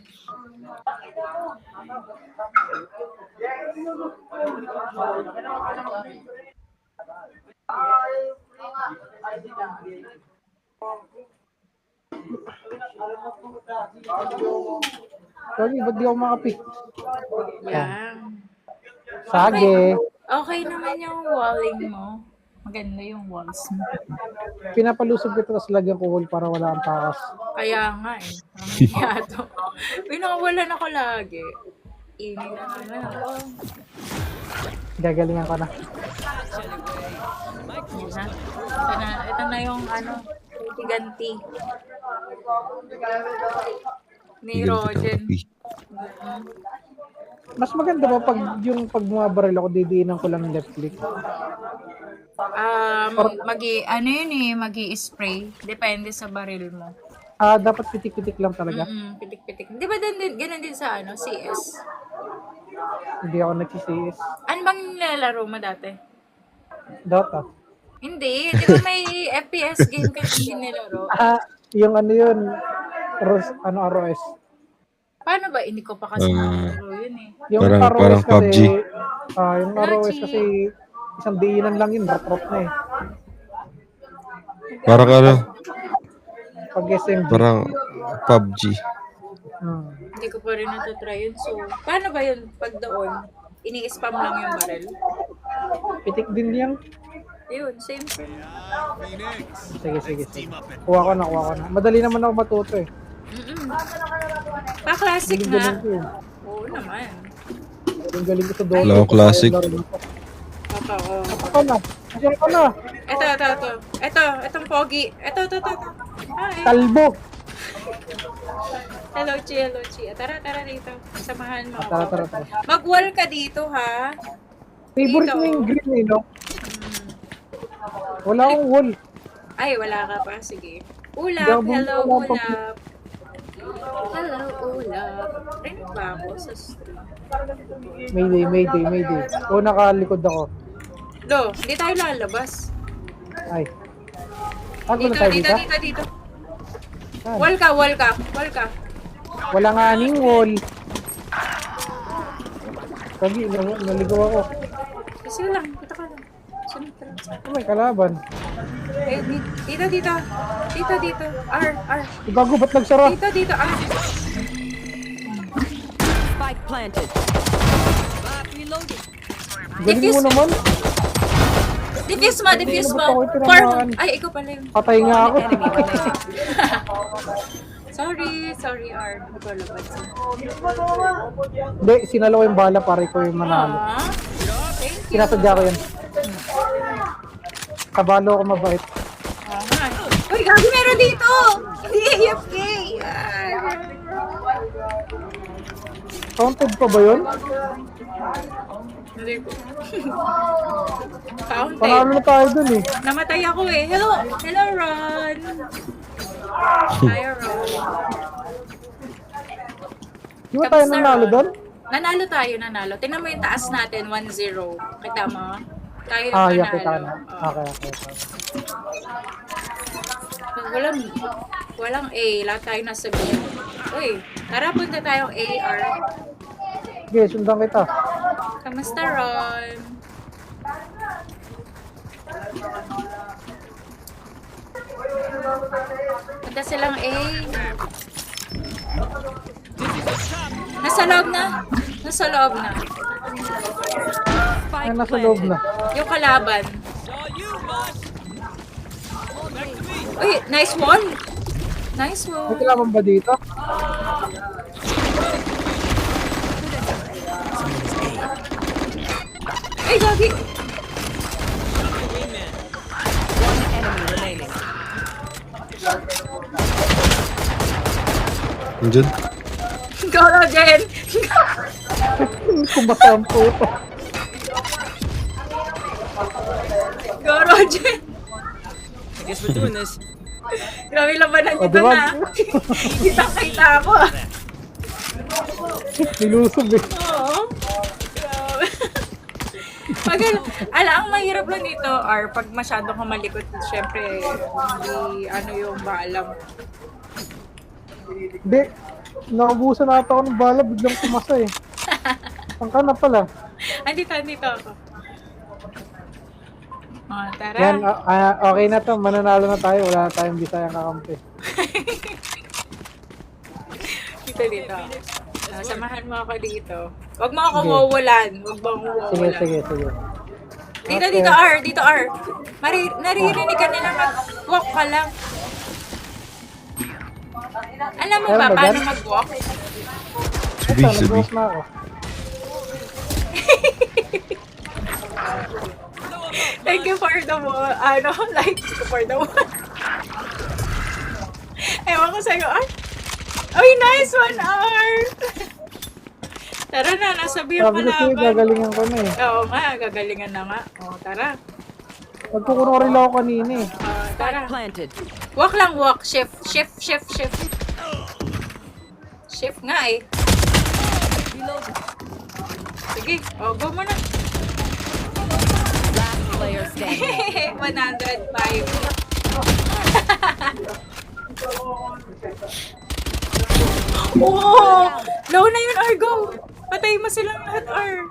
Sorry, ba't di ako makapick? Yan. Sage. Okay naman yung walling mo. Maganda yung walls mo. Pinapalusog ko ito tapos lagyan ko wall para wala ang takas. Kaya nga eh. Pamayato. Pinakawalan ako lagi. Ini na naman ako. Gagalingan ko na. Yan na. Ito na yung ganti. Ni Rogen. Mas maganda ba pag bumabaril ako, didiinan ko lang ng left click? Magi-spray. Depende sa baril mo. Dapat pitik-pitik lang talaga. Pitik-pitik. Di ba din, ganun din sa ano, CS? Hindi ako nagsisiyis. Ano bang nilalaro mo dati? Dota. Hindi. Di ba may FPS game ka din nilaro? Yung ano yun, ROS. Paano ba? Hindi ko pa kasi nalaro yun eh. Yung Parang ROS kasi, PUBG. yung ROS kasi, isang diinan lang yun, rot na eh. Parang ano, Pag SMG. parang PUBG. Hindi ko pa rin natatry yun. So, paano ba yun pag doon? Ini-spam lang yung barrel? Pitik din yan. Yun, same. Sige. Kuha ko na. Madali naman ako matuto eh. Pa-classic na. Galing ko eh. Oo naman. Galing ko sa Dota. Wala akong classic. Totoo. Ako na. Diyan ko na. Ito. Itong pogi. Ito. Hi. Talbo. Hello, Chi. Tara dito. Samahan mo ako. Tara. Mag-wall ka dito, ha? Favorite Dito. mo yung green eh, no? Wala akong wall. Ay, wala ka pa. Sige. Ulap. Gabong Hello, wala pa. ulap. Hello, ulap. Rinig ba ako sa stream? Mayday. O, nakalikod ako. Do, hindi tayo lalabas. Ay. Ano na tayo dito? Dito. Saan? Wall ka. Wala nga aning wall. Kagi, naligaw ako. Kasi lang, kita ka lang. Sunod ka lang. May kalaban. Eh, dito. R. Gago, ba't nagsara? Dito, R. Spike planted. Galing mo naman. Diffuse mo. Ba't ako tinamaan? Ay, ikaw pala yun. Patay nga ako. Enemy remaining. Sorry, R. Hindi ko laban. Hindi, sinalo ko yung bala para ikaw yung manalo. Thank you. Sinasadya ko yan. Kabalo ako mabait. Uy, gabi meron dito! Hindi AFK! Counted pa ba yun? Hindi ko. Counted. Panalo na tayo dun eh. Namatay ako eh. Hello, Ron. Hi, Ron. Di ba tayo Kamusta, nanalo Ron? dun? Nanalo. Tingnan mo yung taas natin, 1-0. Kita mo? Tayo yung Yeah, nanalo. kita ka na. Oo. Okay. Walang A. Lahat tayo nasa B. Uy, tara punta tayong AR. Sige, sundan kita. Kamusta, Ron? Punta silang A. Nasa loob na. Ay, nasa loob na. Yung kalaban. Uy, nice wall. May kailangan ba dito? Ay, gagi. Enemy remaining. Andyan? Golo, Jen. Kumasa ang puto. Golo, Jen. I guess we're doing this. Grabe labanan O, nito diba? na. Kita ako. Nilusob eh. Oo. Grabe. Ang mahirap lang dito, R, pag masyado kang malikot, syempre, hindi yung maalam. Hindi. Nakabusan na ata ako ng bala. Biglang kumasa eh. Saan ka na pala? Andito ako. Oh, tara. Yan, okay na to. Mananalo na tayo. Wala na tayong Bisayang kakampi. Dito. Samahan mo ako dito. Huwag mo ako mawawalan. Sige. Dito, R. Naririnig ka nila mag-walk ka lang. Alam mo Meron ba ba paano dyan? mag-walk? Ito, nag-boss na ako. Thank you for the like for the one. Ewan ko sa'yo, R. Uy, nice one, R. Tara na, nasa beer Sabi ko sa'yo, palaban. gagalingan ko na eh. Oo nga, gagalingan na nga. O, tara. Nagkukunori lang ako kanina eh. Tara. Planted. Walk lang, walk. Shift. Shift nga eh. Sige, go mo na. Last player standing. 105. Oh! Low na yun, R. Go! Patay mo silang lahat, R.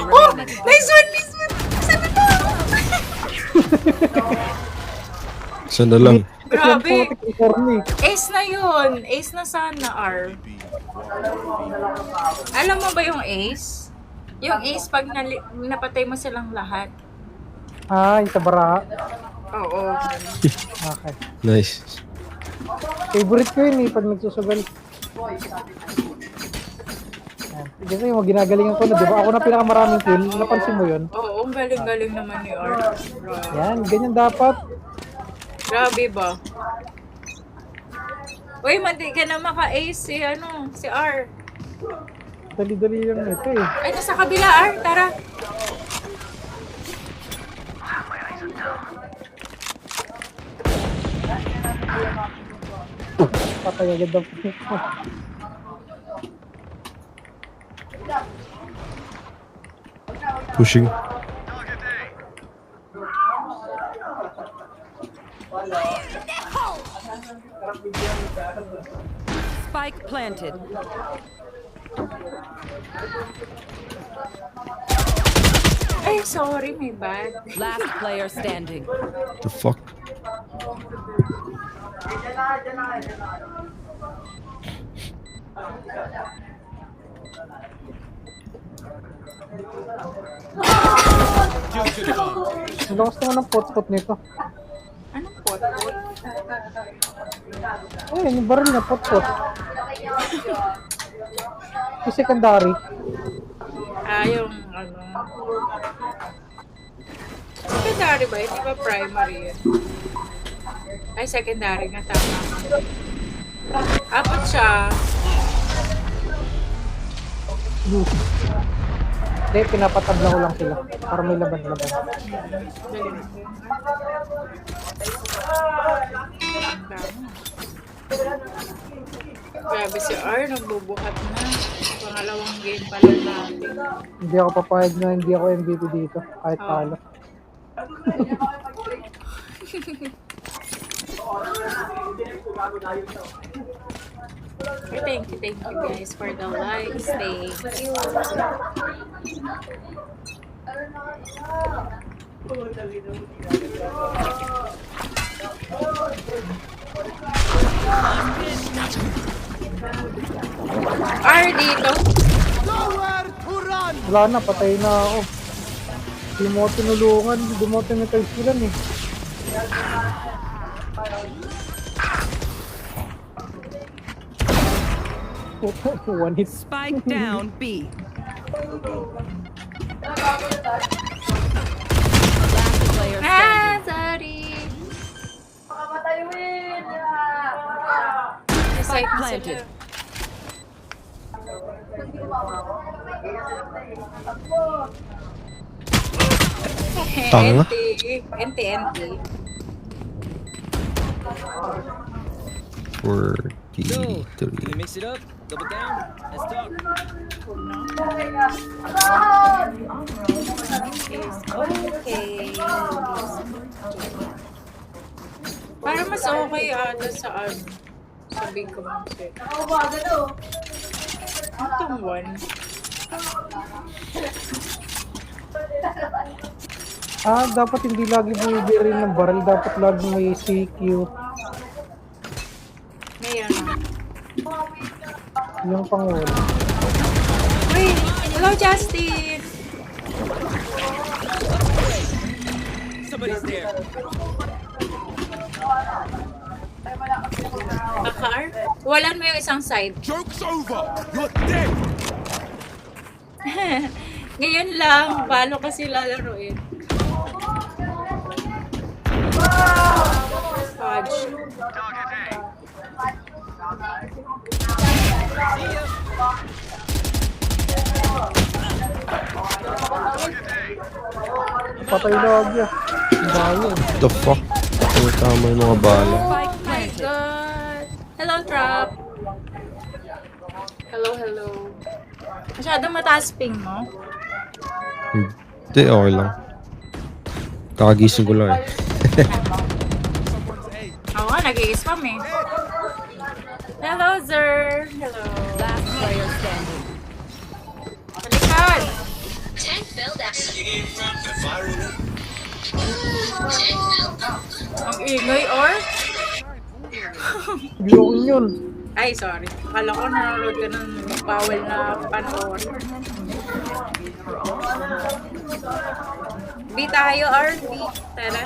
Oh! Nice one! Sabi ko! Isa na lang. Grabe! Corny. Ace na yun. Ace na sana, R. Alam mo ba yung ace? Yung ace pag napatay mo silang lahat. Yung sa bara. Oo. Okay. Nice. Favorite ko yun pag nagsusugal. Kasi yung ginagalingan ko na, di ba? Ako na pinakamaraming kill. Napansin mo yun? Oo, ang galing-galing naman ni R. Yan, ganyan dapat. Grabe ba? Uy, mandi ka na maka-ace si R. Dali-dali lang ito eh. Ay, nasa kabila, R. Tara. Patay agad daw. Pushing. Spike planted. Ay, sorry, may bad. Last player standing. The fuck? Ang lakas naman ng pot-pot nito. Anong pot? Yung baril na pot-pot. Yung secondary. Yung secondary ba? Hindi ba primary yun? Ay, secondary nga, tama. Apat siya. Hindi, pinapatabla ko lang sila. Para may laban-laban. Grabe si R, nagbubuhat na. Pangalawang game pa lang natin. Hindi ako papayag na hindi ako MVP dito. Kahit talo. Thank you guys for the likes. Thank you. R dito. Wala na, patay na ako. Hindi mo ako tinulungan. Hindi mo ako tinutagsilan eh. One hit. Spike down B. Last player standing. Sorry. Spike planted. Tanga. NT. 43. You mix it up, double down, let's talk. Okay. Para mas okay ata sa sa big community. Itong one. Dapat hindi lagi bumibili ng baril. Dapat lagi may CQ. May Yung pangulo. Wait, hello Justin! Somebody's there. Bakar? Walan mo yung isang side. Joke's over! You're dead! Ngayon lang, balo kasi lalaroin. Fudge. Patay na agya. Dami. The fuck? Ano tama yung mga bala? Spike Oh my planted. God. Hello, Trap. Hello, hello. Masyadong mataas ping mo. Hindi, okay lang. Kakagising ko lang eh. Oo nga, nag-i-spam eh. Hello, sir. Hello. Last player standing. Balikan. Ang ingay, or? Yung yun. Ay, sorry. Akala ko nanonood ka ng bawal na panoorin. B tayo, or B? Tara.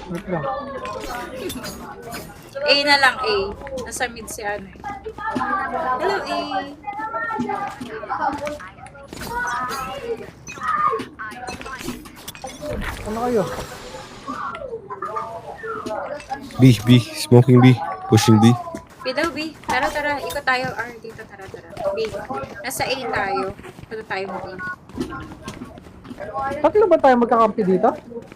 Wait lang. A na lang, A. Nasa mid si ano eh. Hello, A. Ano kayo? B, B. Smoking B. Pushing B. B daw, B. Tara, tara. Ikot tayo, R. Dito, tara, tara. B. Nasa A tayo. Punta tayo mo, B. Tatlo ba tayo magkakampi dito?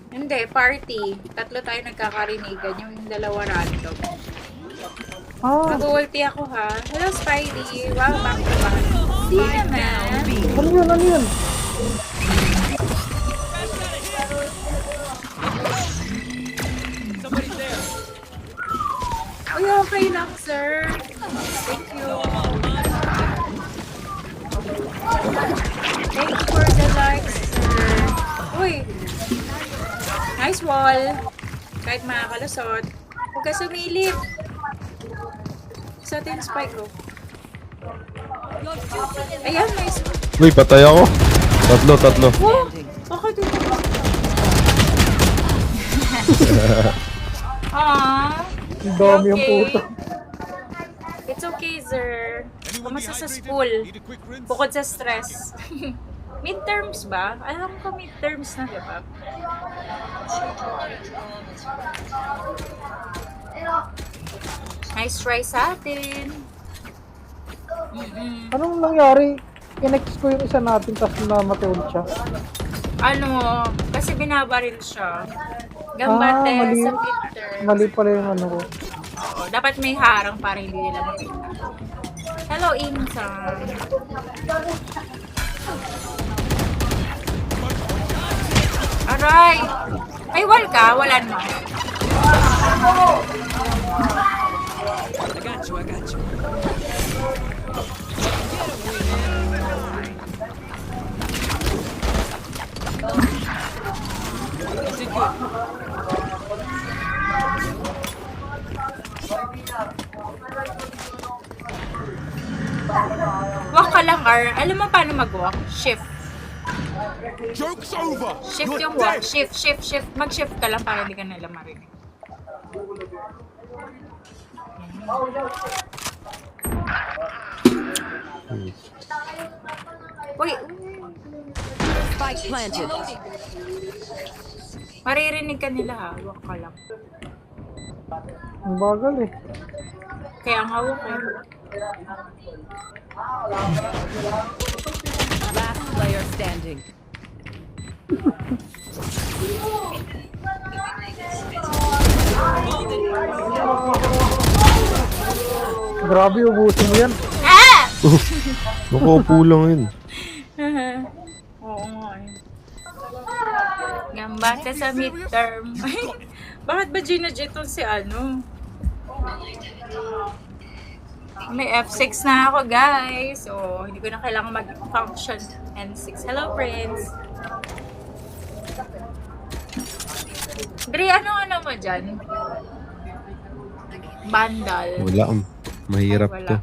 Hindi, party. Tatlo tayo nagkakarinigan. Yung dalawa random. Ah, Mag-ulti ako ha. Hello, Spidey. Wow, back to back. Di naman. ano yun? Ano yun? Somebody's there. Uy, okay lang, sir. Thank you. Thank you for the likes, sir. Uy. Nice wall. Kahit makakalusot. Huwag ka sumilip. Sa atin yung spike ko. Ayan, nice. Uy, patay ako. Tatlo. Wow! Bakit ito? Aww. Ang dami yung Okay. puto. It's okay, sir. Anyone Kamusta sa dehydrated? school? Need a quick rinse? Bukod sa stress. Midterms ba? Alam ko midterms na, di ba? Nice try sa atin. Anong nangyari? Kinex ko yung isa natin tapos namatay ulit siya. Ano, kasi binabaril siya. Gambate mali. sa midterms. Mali pala yung ano ko. Oo, dapat may harang para hindi nila makita. Hello, Insan. Aray! May wall ka? Wala naman. I got you, I got you. You did good. Walk ka lang, R. Alam mo paano mag-walk? Shift. Joke's over! Shift You're yung walk. dead! Shift. Mag-shift ka lang para hindi ka nila marinig. Uy, Spike planted. maririnig ka nila ha. Walk ka lang. Ang bagal eh. Kaya ang hawak eh. Last player standing. Grabe, ubusin mo yan. Ah! Nakaupo lang yun. Oo nga eh. Gambate sa midterm. Bakit ba gina-jeton si ano? May F6 na ako, guys. So, hindi ko na kailangan mag-function N6. Hello, friends. Dre, ano mo dyan? Bandal. Wala. Mahirap Wala. to.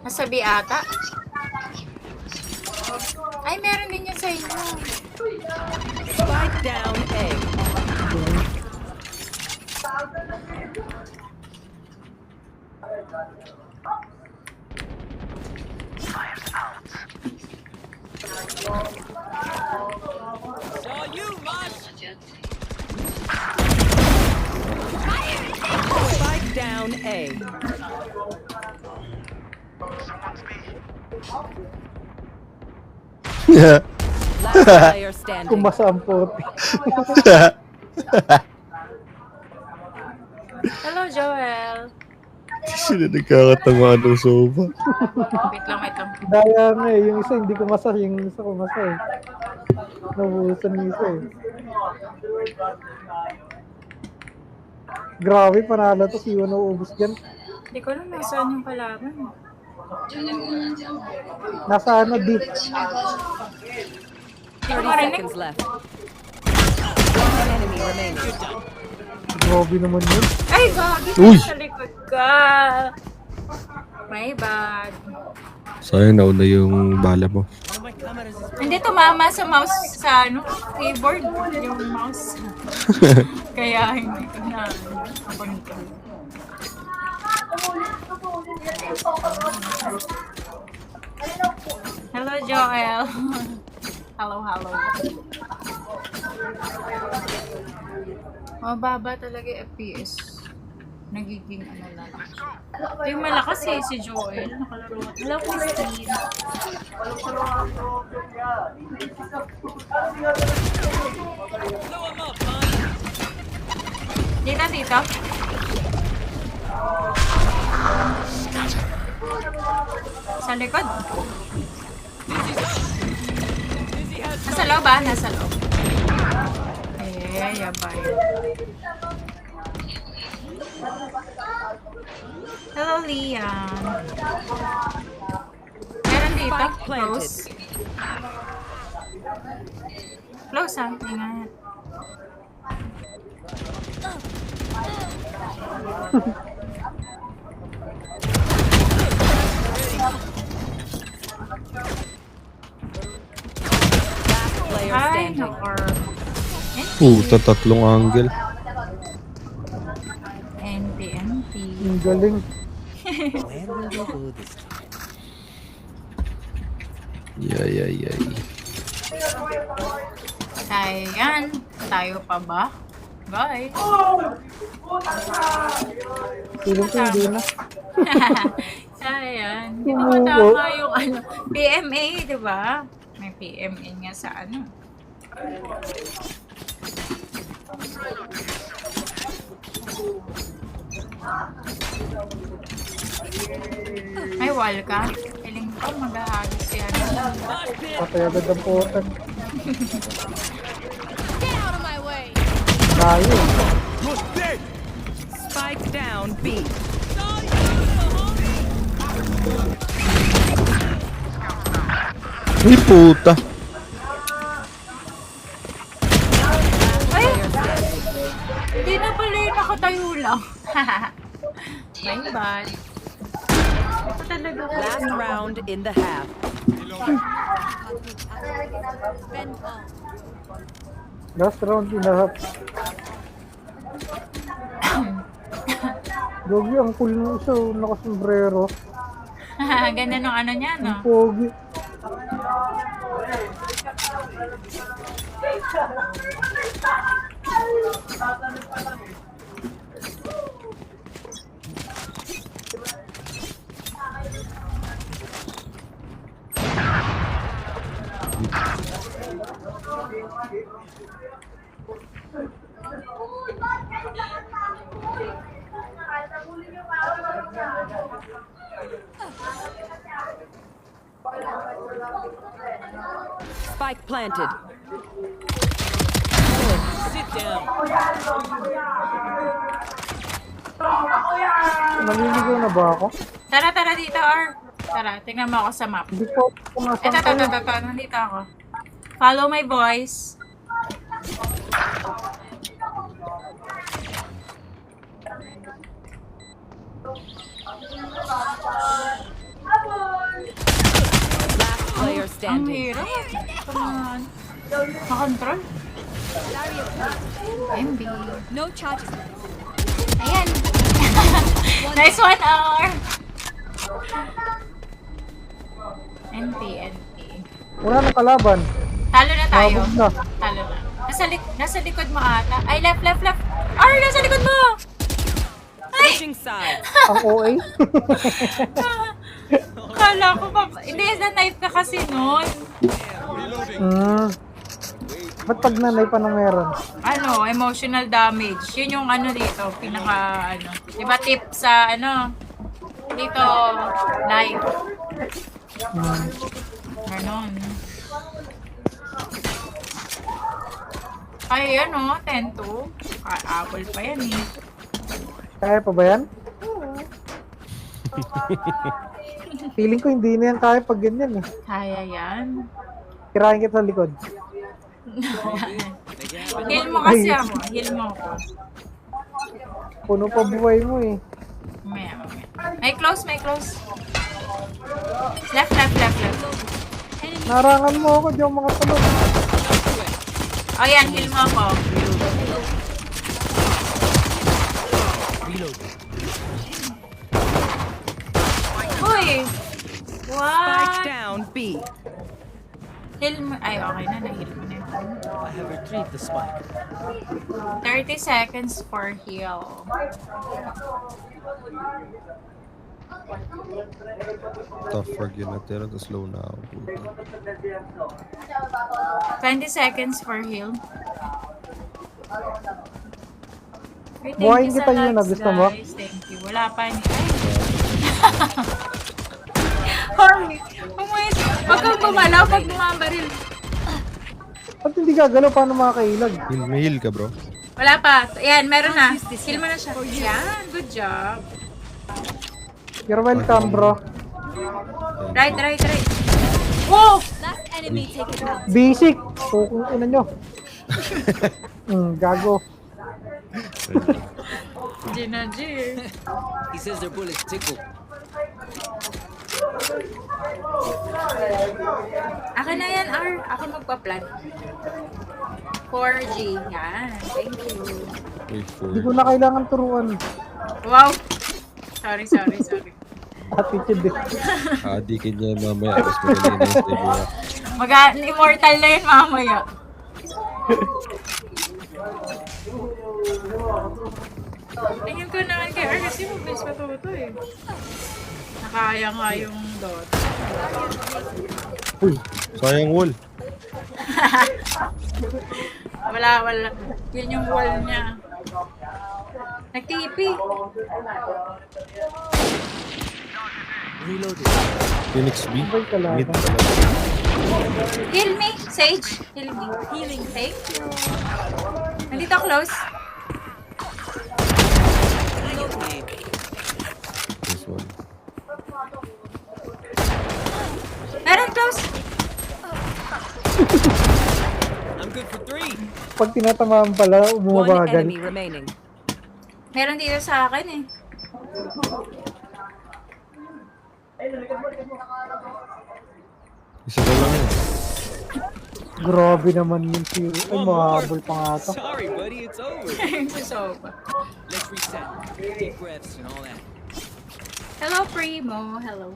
Nasabi ata. Ay, meron din yan sa inyo. Spike down A. Saw you, Mosh. Spike down A. Last player standing. Kumasa ang puti. Hello, Joel. Sila nagkakatamaan ng soba. Wait lang, wait lang. Daya nga eh. Yung isa hindi kumasa, yung isa kumasa eh. Nabuhusan yung isa eh. Grabe, panalo to. Si Yuno ubus dyan. Hindi ko alam nasaan yung kalaban. Nasa ano, D. 30 seconds left. One enemy remaining. Grabe naman yun. Ay, gagi Uy! ka sa likod ka. My bad. Sayang nauna yung bala mo. Hindi tumama sa mouse sa ano, keyboard yung mouse. Kaya hindi ko na control. Hello, Joel. Hello, hello. Mababa talaga yung FPS. Nagiging ano na lang. Yung malakas eh, si Joel. Nakalaro. Hello, Christine. Blow him up, man. Dito, dito. Sa likod. Nasa loob ba? Nasa loob. Yabay. Hello, Liam. Meron dito. Spike planted. Close. Close ah. Ingat. Last player Ay, standing. nakor. Tatlong angle. NP. Ang galing. Yay. Ayan. Tayo pa ba? Bye. Feeling ko hindi na. Ayan. Hindi ko tama yung ano. PMA, di ba? May PMA nga sa ano. May wall ka? Feeling ko mag-ahagis yan. Patay agad ang putan. Get out of my way! Tayo. You're dead. Spike down B. Ay, puta. Ay! Hindi na pala yung nakatayo lang. My bad. Ito talaga. Last round in the half. Bend all. Last round in a half. Gogi, ang cool nung isa. Nakasombrero. Ganyan ang ano niya, no? Pogi. Spike planted. Sit down. Naliligaw na ba ako? Tara dito, R. Tara, tingnan mo ako sa map. Hindi po ako pumasang Ito. Nandito ako. Follow my voice. Last player Ang standing. hirap. Come on. Makontrol. MB. No charges. Ayan. Nice one, R. NP. Wala na kalaban. Talo na tayo. Mabog na. Talo na. Nasa likod mo ata. Ay, left. Ar, nasa likod mo! Switching sides. Ang OA. Kala ko pa. Hindi, na-knife ka kasi nun. Ba't pag nanay pa na meron? Ano, emotional damage. Yun yung ano dito, pinaka ano. Diba tip sa ano, dito, live. Ganon. Ay, ano, 10-2. Apple pa yan eh. Kaya pa ba yan? Feeling ko hindi na yan kaya pag ganyan eh. Kaya yan. Kirahin kita sa likod. Heal mo kasi ako. Heal mo ako. Puno pa buhay mo eh. Mamaya. May close. Left. Narangan mo ako dyan mga talon. O yan, heal mo ako. Uy! Spike What? down B. Heal mo. Ay, okay na. Na-heal mo na yun. I have retrieved the spike. 30 seconds for heal. Tough frag yun natira, tapos slow na ako. 20 seconds for heal. Wait, thank Buhayin you kita sa yun, likes, gusto mo? guys. Thank you. Wala pa ni... Ay! Hoy! Huwag kang bumalaw pag bumabaril. Ba't hindi gagalaw? Paano makakailag? May heal ka, bro. Wala pa. Ayan, meron na. Heal mo na siya. Yan, good job. You're welcome, bro. Right. Whoa! Last enemy taken out. Basic! Kung ina nyo. Gago. G. He says their bullets tickle. Akin na yan, R. Ako magpa-plan. 4G. Yan. Thank you. Wait for Hindi ko na kailangan turuan. Wow! Sorry. Attitude eh. Adikin niya mamaya, tapos magaling na yung stable niya. Immortal na yun mamaya. Tingin ko naman kay R kasi mabilis matuto eh. Nakaya nga yung dot. Uy, sayang wall. Wala. Yun yung wall niya. Nag-TP. Reloaded. Phoenix B. Sabay ka lang. Mid pala. Heal me, Sage. Heal me. Healing. Thank you. Nandito close. This one. Meron close. I'm good for 3. Pag tinatamaan pala, One bumabagal. enemy remaining. Meron dito sa akin eh. Isa ka lang yun. Grabe naman yun si... Ay, mahabol pa nga ito. Sorry, buddy, it's over. Susoba. Let's reset. Deep breaths and all that. Hello, Primo. Hello.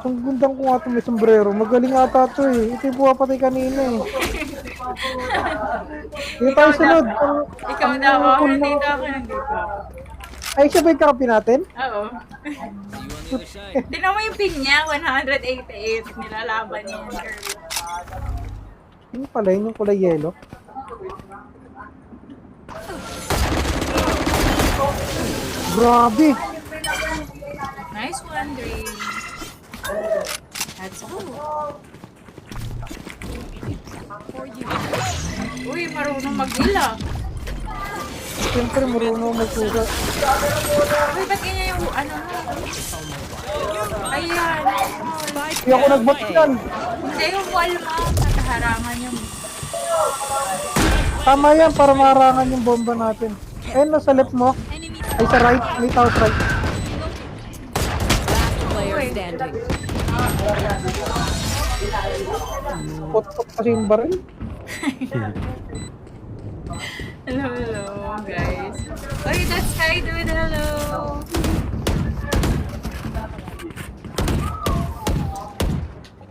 Ang gundang ko nga ito may sombrero. Magaling ata ito eh. Ito yung buwapatay kanina eh. Dito tayo sunod. Ikaw daw. Nandito ako. Ay, siya ba yung kakampi natin? Oo. See you on the other side. Tignan mo yung pin niya. 188. Nilalaban niya yung girl. Yun pala, yun yung kulay yellow. Grabe! Nice one, Dre. That's all. Uy, marunong mag-hila. Siyempre, marunong magsugat. Uy, ba't ganyan yung ano mo? Ayan. Hindi ako nagbot yan. Hindi yung wall mo. Nakaharangan yung... Tama yan para maharangan yung bomba natin. Ayun, nasa left mo. Ay, sa right. May tao sa right. Last player standing. Pot-pot kasi yung baril. Hello, hello, guys. Oy, that's Sky Dude. Hello.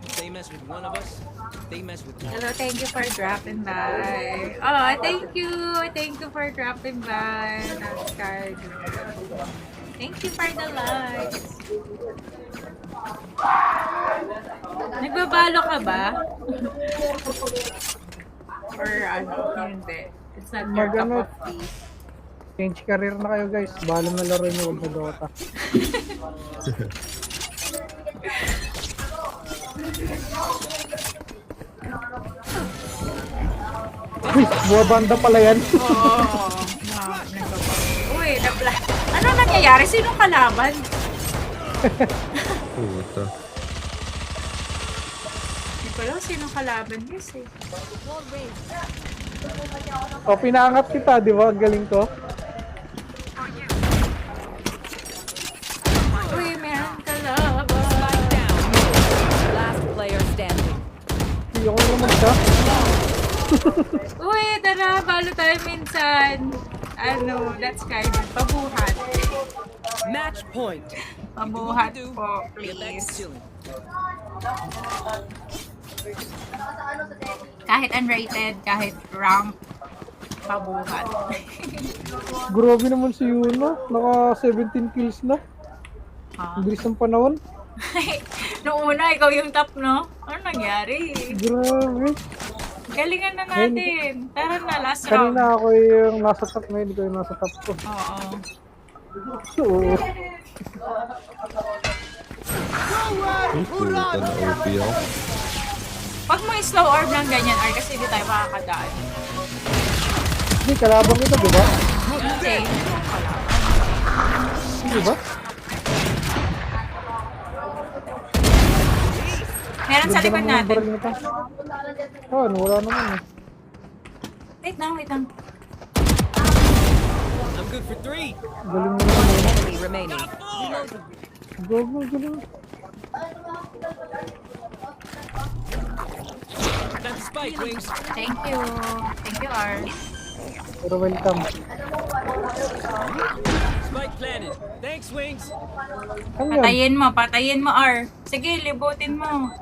If they mess with one of us, they mess with all. Hello, thank you for dropping by. Oh, thank you. Thank you for dropping by. That's Sky Dude. Thank you for the likes. Nagbabalo ka ba? Or ano, hindi. It's not your cup Magano. of tea. Change career na kayo guys. Bala na laro nyo, huwag na Dota. Uy, buwa banda pala yan. Oo. Uy, ano nangyayari? Sinong kalaban? Puta. Hindi ko alam sinong kalaban guys eh. O, pinaangat kita, di ba? Ang galing ko. Uy, meron kalaban. Spike down. Last player standing. Hindi ako naman siya. Uy, tara, balo tayo minsan. Ano, that's kind of pabuhat. Match point. Pabuhat po, Get back to please. chilling. Kahit unrated, kahit rank, pabuhat. Grabe naman si Yuno. Naka 17 kills na. Ah. Ang bilis ng panahon. Noong una, ikaw yung top, no? Ano nangyari? Grabe. Galingan na natin. Tara na, last round. Kanina ako yung nasa top ngayon, ikaw yung nasa top ko. Oo. Oo. Puta na OP ako. Pag mo slow orb ng ganyan, Ar, kasi hindi tayo makakadaan. Hindi, kalabang ito, di ba? Okay. Di ba? Meron sa likod natin. Oh, wala naman eh. Wait lang, wait lang. I'm good for 3. Galing mo naman. Enemy remaining. Gago, galing. Got the spike, Wings. Thank you. Thank you, R. Pero welcome. Spike planted. Thanks, Wings. Ano yan? Patayin mo, R. Sige, libutin mo.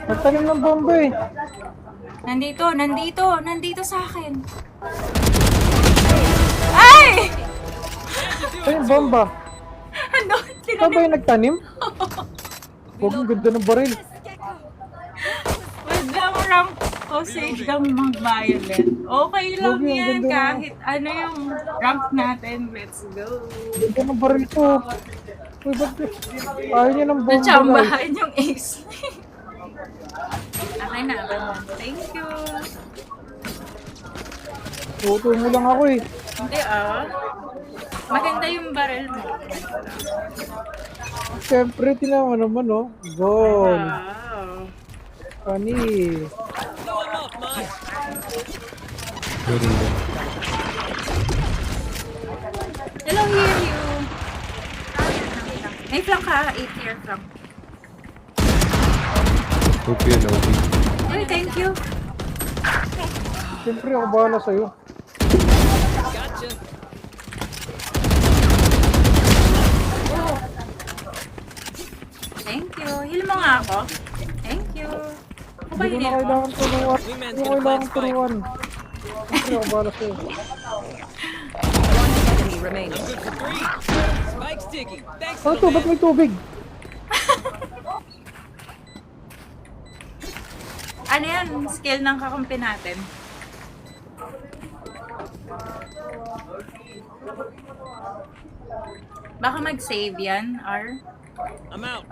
Nagtanim ng bomba eh. Nandito sa akin. Ay! Ano yung bomba? Ano? Ikaw ba yung nagtanim? Huwag ang ganda ng baril. Wag lang rank o save lang mag-violent. Okay lang Huwag yun, yan ganda kahit ano yung rank natin. Let's go. Ganda ng baril ko. Uy, ba't ayaw niya ng bomba guys. Natsambahan yung ace. Okay na. Thank you. Tuto mo lang ako eh. Hindi maganda yung barrel mo. Siyempre, tinawa naman oh. Goal. Wow. Funny. Blow him up, man. Meron na. Hello, hear you. May flank ka. 8-tier flank. OP yan, OP. Uy, thank you. Siyempre, ako bahala sa'yo. Gotcha. Thank you. Heal mo nga ako. Thank you. Ako ba Hindi ko na heal mo? kailangan turuan. Wingman's Hindi ko gonna kailangan plant spike. turuan. Siyempre, ako bahala sa'yo. One enemy remaining. Good for 3. Spike's ticking. Thanks, Ano to? little Ba't man. may tubig? Ano yan? Skill ng kakampi natin. Baka mag-save yan, R. I'm out.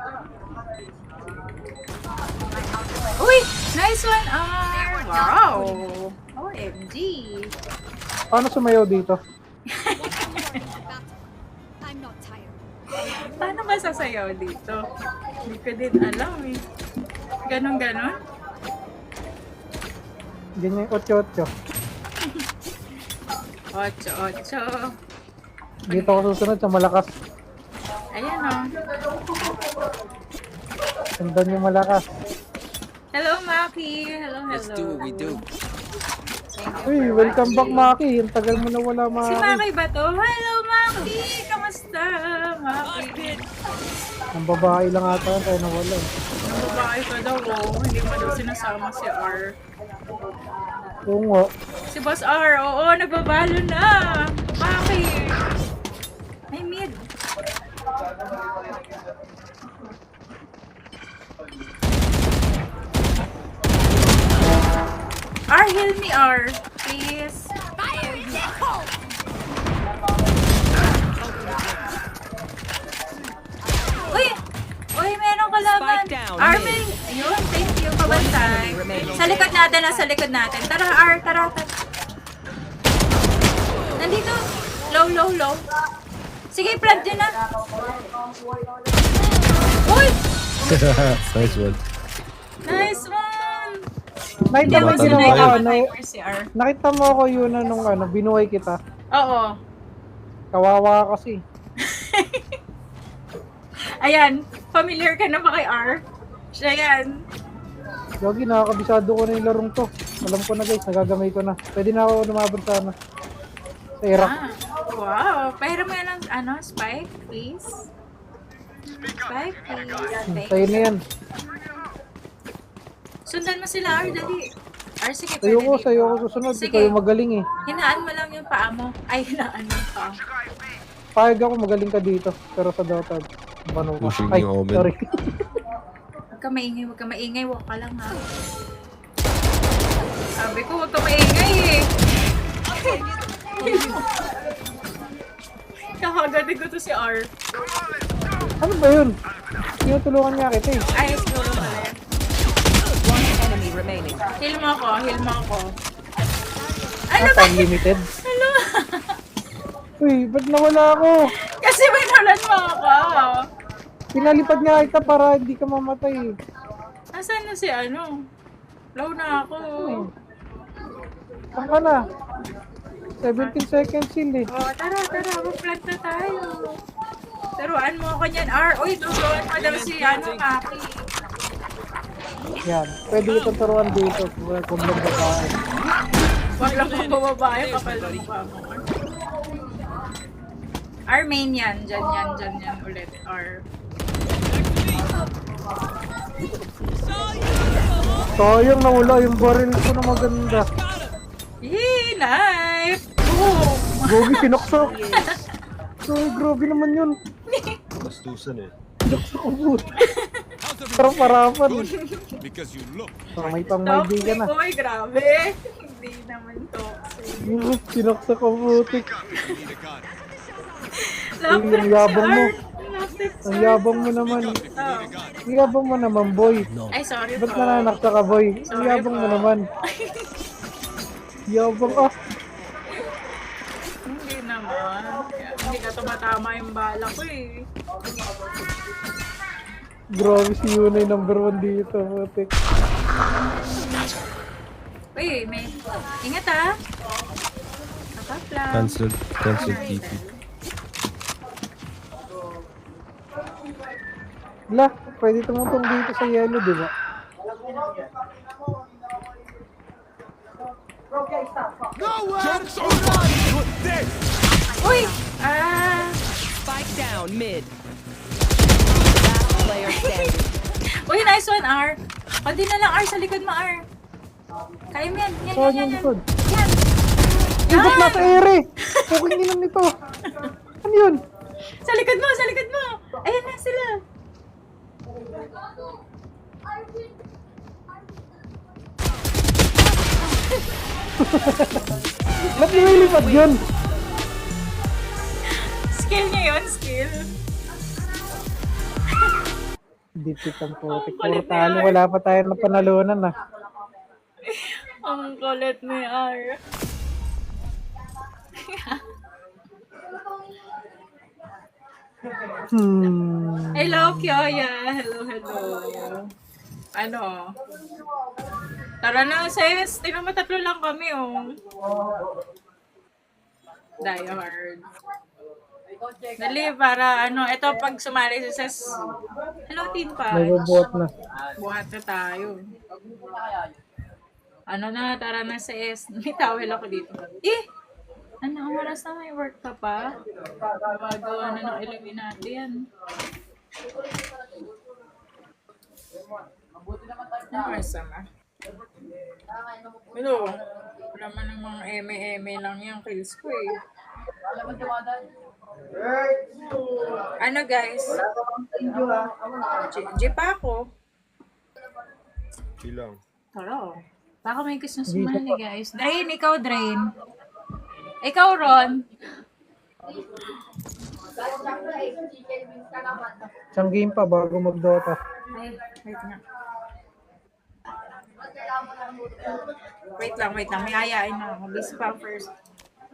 Uy! Nice one, R! Wow! OMG! Paano sumayaw dito? I'm not tired. Paano ba sasayaw dito? Hindi ko din alam eh. Ganon-ganon? Ganyan yung 8-8. 8-8. Dito ako susunod sa malakas. Ayan o. Sundan yung malakas. Hello, Maki! Hello, hello. Let's do what we do. Uy, welcome back, Maki. Ang tagal mo na wala, Si Maki. Maki ba to? Hello, Maki! Kamusta, Maki? Ang babae lang ata tayo na wala. Ang babae pa daw, oh. Hindi pa daw sinasama si R. Oo nga. Si Boss R, oo, nagbabalo na. Maki! May mid. R, heal me, R. Please. Uy! Uy, meron kalaban. Spike down, R, mid. may... Yun, thank you, kabantay. remaining. Sa likod natin, sa likod natin. Tara, R, tara. Nandito. Low, low, low. Sige, plant din na. Uy! Nice one. Nice one! Nakita Hindi mo ako yung ginawa sinabi ko, ako ano, si R. nakita mo ako yun na nung ano, binuhay kita. Oo. Kawawa ka kasi. Ayan, familiar ka na ba kay R? Siya yan. Gagi, nakakabisado ko na yung larong to. Alam ko na guys, nagagamay ko na. Pwede na ako lumabot sa ano. Sa Iraq. Ah, wow. Pahiram mo yan ng spike, please. Spike, please. Sa'yo na yan. Sundan mo sila, R, dali. R, sige, Sa'yo ko, dito. sa'yo ko susunod. Sige. Ikaw yung magaling eh. Hinaan mo lang yung paa mo. Ay, hinaan mo yung paa mo. Payag ako, magaling ka dito. Pero sa Dota, bano ka. Pushing Ay, yung omen. sorry. Huwag ka maingay, huwag ka maingay. Walk ka lang, ha. Sabi ko, huwag ka maingay, eh. Kakagatin ko to si R. Ano ba yun? Tinutulungan niya kita eh. Ay, siguro pala yan. One enemy remaining. Heal mo ako, heal mo ako. Ano At ba? unlimited. Ano? Uy, ba't nawala ako? Kasi may nalan mo ako. Pinalipad nga kita para hindi ka mamatay eh. Nasaan na si ano? Low na ako. Saan ka na? 17 seconds heal eh. Oh, tara, mag-plant na tayo. Turuan mo ako niyan, R. Uy, turuan mo daw si ano, Maki. Yan. Pwede kita turuan dito kung lang babae. Wag lang kung bababae, kapal ng mukha mo. R main yan. Dyan yan ulit. R. Sayang nawala yung barrel ko na maganda. Yee, knife! Boom! Gogi, sinokso. Sorry, grabe naman yun. Bastusan eh. Sinokso ko po. How's Parang everything? parapan. Good? Because you look. May pang may Toxic, ka na. uy, grabe. Hindi naman toxic. Sinokso ko putik. You need a gun. Lapit ang yabang mo. Lapit, Ang sir. yabang mo naman. If you need a gun. Ang yabang mo naman, boy. Ay, sorry Ba't po. nananakta ka, boy? Ang Sorry yabang mo po. naman. Yabang, ah. Hindi naman. Hindi ka tumatama yung bala ko eh. Grabe si Yuna yung number 1 dito, putik. Uy, may... Ingat ah. Nakaplang. Cancel TP. Wala, pwede tumutong dito sa yellow, di ba? Joke's over! You're dead! Uy! Ah! Spike down mid. Last player standing. Uy, nice one, R. Pwede na lang, R. Sa likod mo, R. Kaya mo yan. Yan, Saan yan, yung yan. likod? Yan. Ay, ba't Yan. nasa ere? Puking ilan nito. Ano yun? Sa likod mo, sa likod mo. Ayan na sila. Ba't lumilipad yun? Skill niya yun, skill. Dipit ang putik. Ang Puro kulit talo, niya. wala pa tayo na panalunan ah. Ang kulit ni R. Hello, Kyoya. Hello. Ano? Tara na, sis. Tingnan mo, tatlo lang kami, oh. Die hard. Dali, para ano, ito pag sumali si sis. Hello, Team Punch. Nagbubuhat na. Buhat na tayo. Ano na, tara na sa S. May towel ako dito. Eh! Ano, ang oras na may work ka pa? Gumagawa na ng Illuminati yan. Ano oras na? Pero, wala man ng mga eme-eme lang yung kills ko eh. Ano guys? G pa ako. Ilang. Tara. Baka may gusto sumali guys. Drain, ikaw Drain. Ikaw Ron. Isang game pa bago mag-Dota. Ay, wait nga. Wait lang. May ayain na ako. Busy pa first.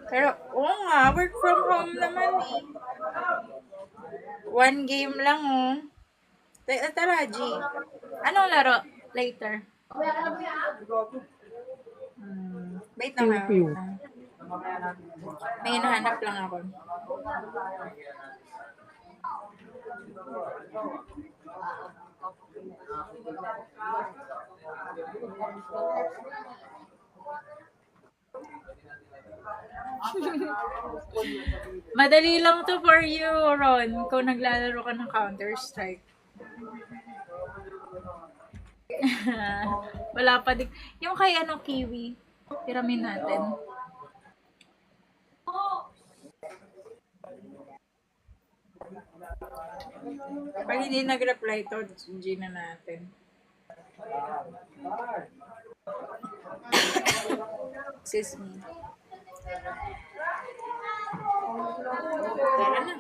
Pero, oo nga, work from home naman eh. One game lang oh. Tara, G. Anong laro? Later. Wait lang ha. Pew, pew. May hinahanap lang ako. Madali lang to for you, Ron. Kung naglalaro ka ng Counter-Strike. Wala pa din. Yung kay Kiwi. Tiramin natin. Pag hindi nag-reply to, G na natin. Excuse me. Tara na.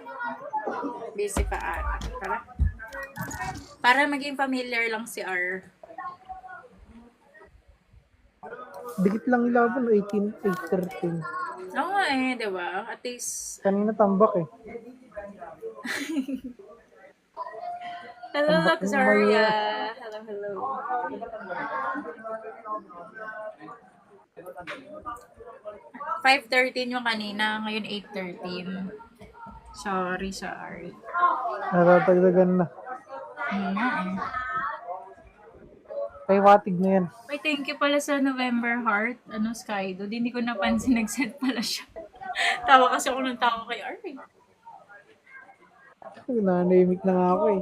Busy pa ata. Tara. Para maging familiar lang si R. Dikit lang ilaban, 8-13. Oo nga eh, di ba? At least, Kanina tambak eh. hello, Tambak ng Luxuria. Hello. 5:13 yung kanina, ngayon 8:13. Sorry. Natatagdagan na. Nga eh. Kay watig na yan. May thank you pala sa November Heart. Skydo. Hindi ko napansin, nag-set pala siya. Tawa kasi ako ng tawa kay R. eh. Nanahimik na nga ako eh.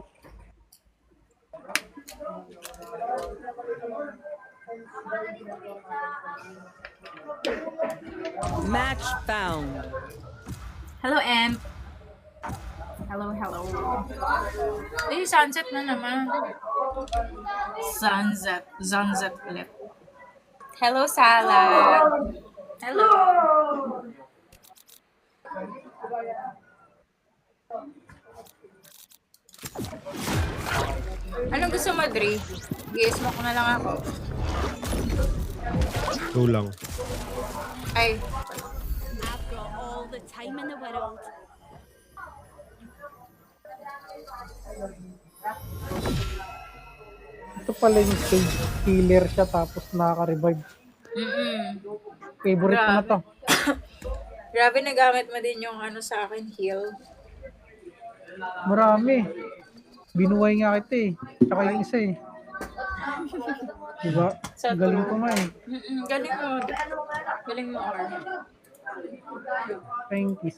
Match found. Hello, Amp. Hello. Eh, sunset na naman. Sunset ulit. Hello, Salad. Hello. Anong gusto mo, Dre? I-smoke na lang ako. Go lang. Ay, I've got all the time in the world. Ito pala yung stage killer siya tapos nakaka-revive. Favorite ko na to. grabe nagamit mo din yung sa akin, heal. Marami. Binuhay nga kita eh. Tsaka yung isa eh. Diba? Sa Galing ko nga eh. Galing mo. Galing mo, R. Thank you.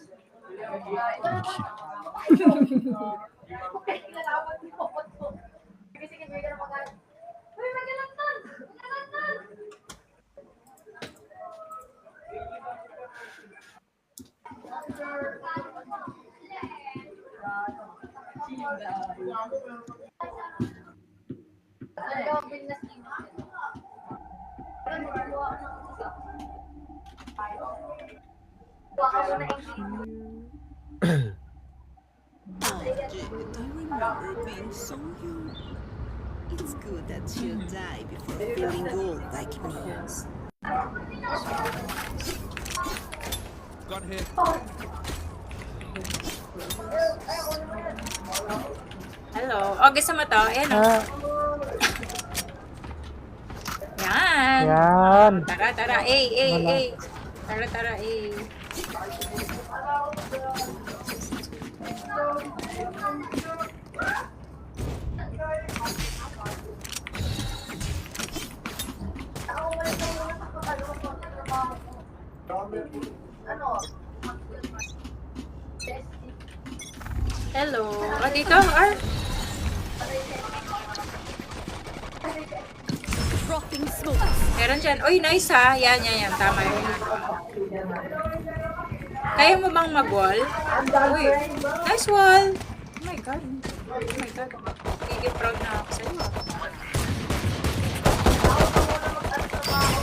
It's good that she'll die before feeling old like me. Got hit. Hello. Gusto mo to? Ayan o. Yan. Yan. Tara. Ay. Tara. Ay. Hello. O, dito, R. Dropping smokes. Meron dyan. Uy, nice ha. Yan. Tama yun. Kaya mo bang mag-wall? Uy, nice wall. Oh my God. Gigit proud na ako sa'yo.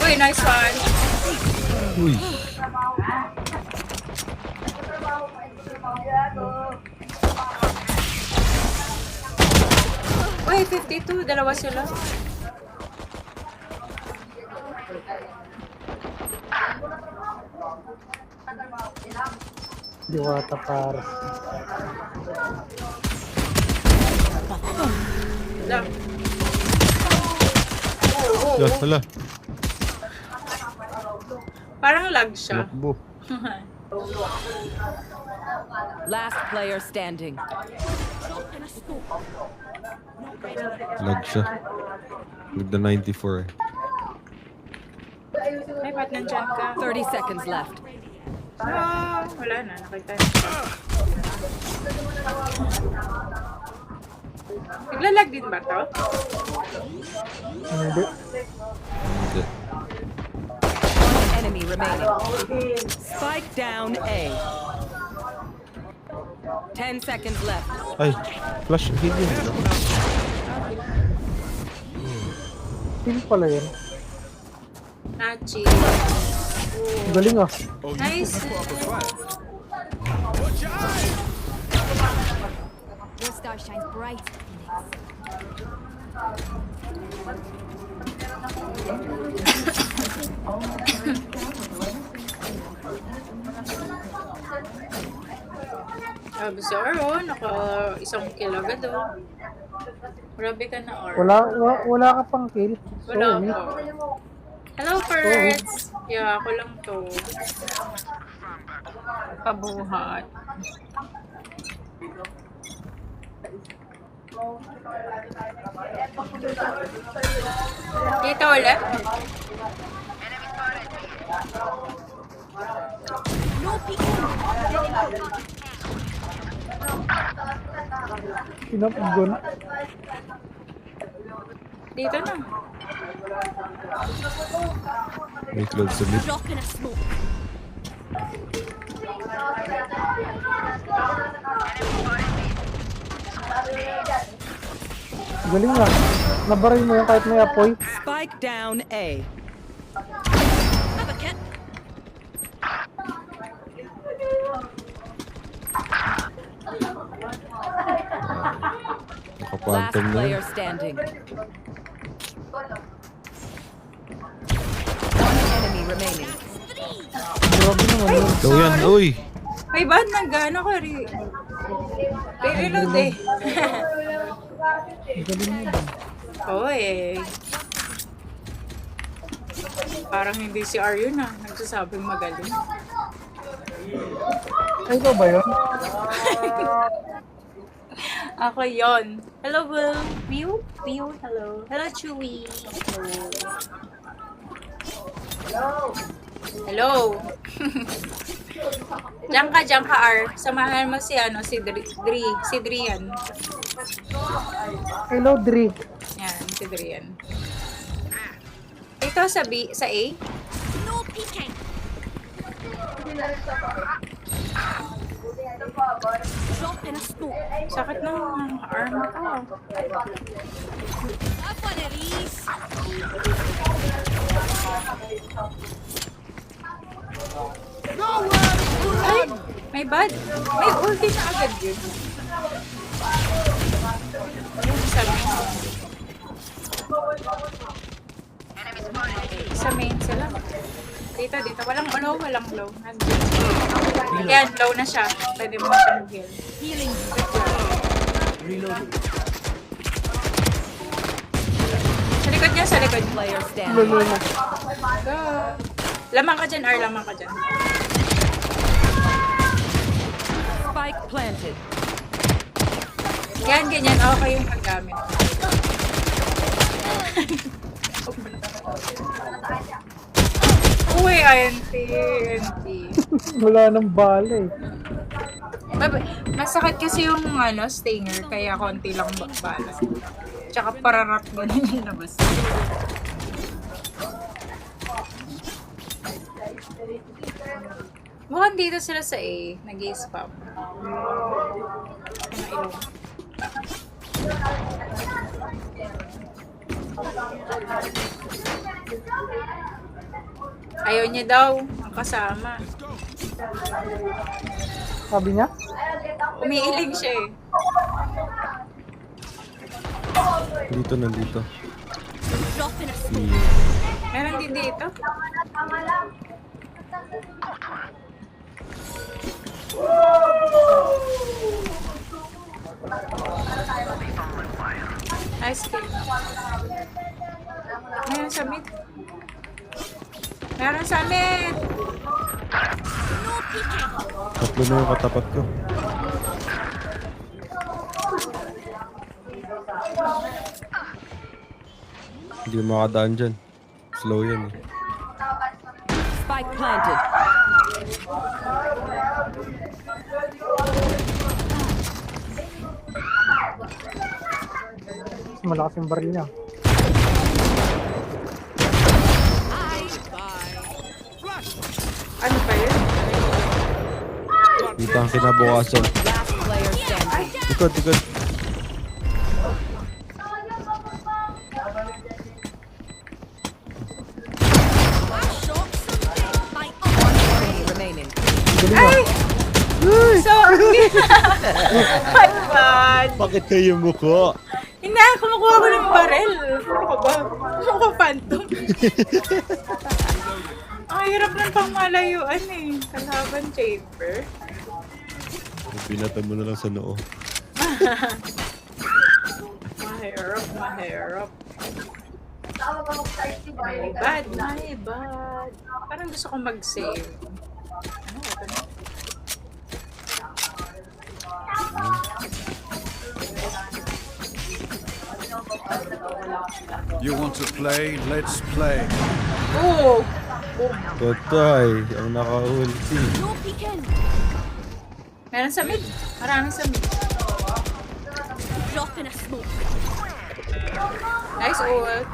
Uy, nice one. Uy. Uy, 52. Dalawa sila. Diwata para. Lang. Hala. Parang lag siya. Nakbo. Last player standing. Lag siya. With the 94 eh. Ay, ba't nandyan ka? 30 seconds left. Ah, wala na. Nakita na. Naglalag din ba to? Hindi. Hindi. One enemy remaining. Spike down A. 10 seconds left. Ay, flash. Hidden. Sino pala yun? Nachi. Galing ah. Nice. Your star shines bright, Phoenix. Absor, oh. Naka isang kill agad, oh. Grabe ka na, or. Wala ka pang kill. Wala Sorry. ako. Hello, Ferds. Yeah, ako lang to. Pabuhat. Dito ulit. No peeking. Pinapagod. Dito na. May close sa mid. Drop in a smoke. Galing ah. Nabaray mo yan kahit may apoy. Spike down A. Have a kit. Last Nakapantom na. player standing. One enemy remaining. Grabe naman yun. Daw yan. Uy! May bad na gano ko rin. Reload eh. Galing mo ba? Oy. Parang hindi si Aryo na. Nagsasabing magaling. Ay, ikaw ba yun? Ako yon. Hello, Will. Will, hello. Hello, Chewy. Hello. Diyan ka, R. Samahan mo si, si Dri. Si Drian. Hello, Dri. Yan, si Drian. Ito sa A. No peeking. Drop in a smoke. Sakit ng arm ko. Have one of these. Ay, may bad. May ulti na agad yun. Yung sa main sila. Dito. Walang low. Yan, low na siya. Pwede mo siyang heal. Healing. Sa likod. Player standing. Go. Lamang ka dyan, R. Lamang ka dyan. Spike planted. Yan, ganyan. Okay yung paggamit. Uy, auntie. Wala nang bala eh. Masakit kasi yung stinger, kaya konti lang bala. Tsaka pararat ganun yung labas. Mukhang dito sila sa A, nag-i-spam. Mga ilong. Ayaw niya daw, ang kasama. Sabi niya? Umiiling siya eh. Dito, nandito. Drop in a smoke. Meron din dito. Ice cream. Meron sa mid. Meron sa mid. Tatlo na yung katapat ko. Hindi makadaan dyan. Slow yan eh. Spike planted. Mas malakas yung baril niya. Ano pa yun? Dito ang kinabukasan. Last player standing. Likod, likod. Enemy remaining. Ay! Sorry! Bad bad. Bakit kayo mukha? Hindi, kumukuha ko ng barel. Ano ka ba? Ano ka, phantom? Ang hirap ng pangmalayuan eh. Kalaban chamber. Pinatan mo na lang sa noo. Mahirap, mahirap. My bad, my bad. Parang gusto kong mag-save. Ano ba ito? You want to play? Let's play. Oh! Patay, ang naka-ulti. No peeking. Meron sa mid. Maraming sa mid. Drop in a smoke. Nice ult.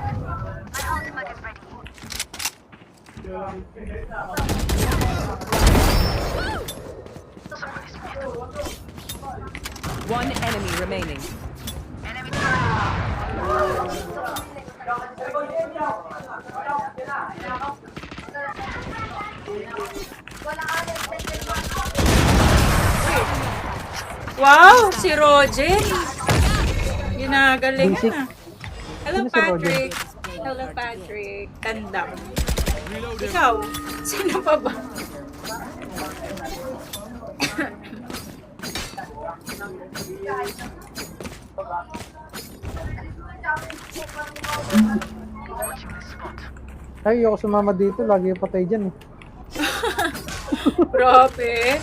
One enemy remaining. Wow! Si Roger! Ginagaling na. Hello, Sino si Roger? Patrick. Hello, Patrick. Tandang. Ikaw? Sino pa ba? Ay, ayoko sumama dito. Lagi yung patay dyan eh. Grabe.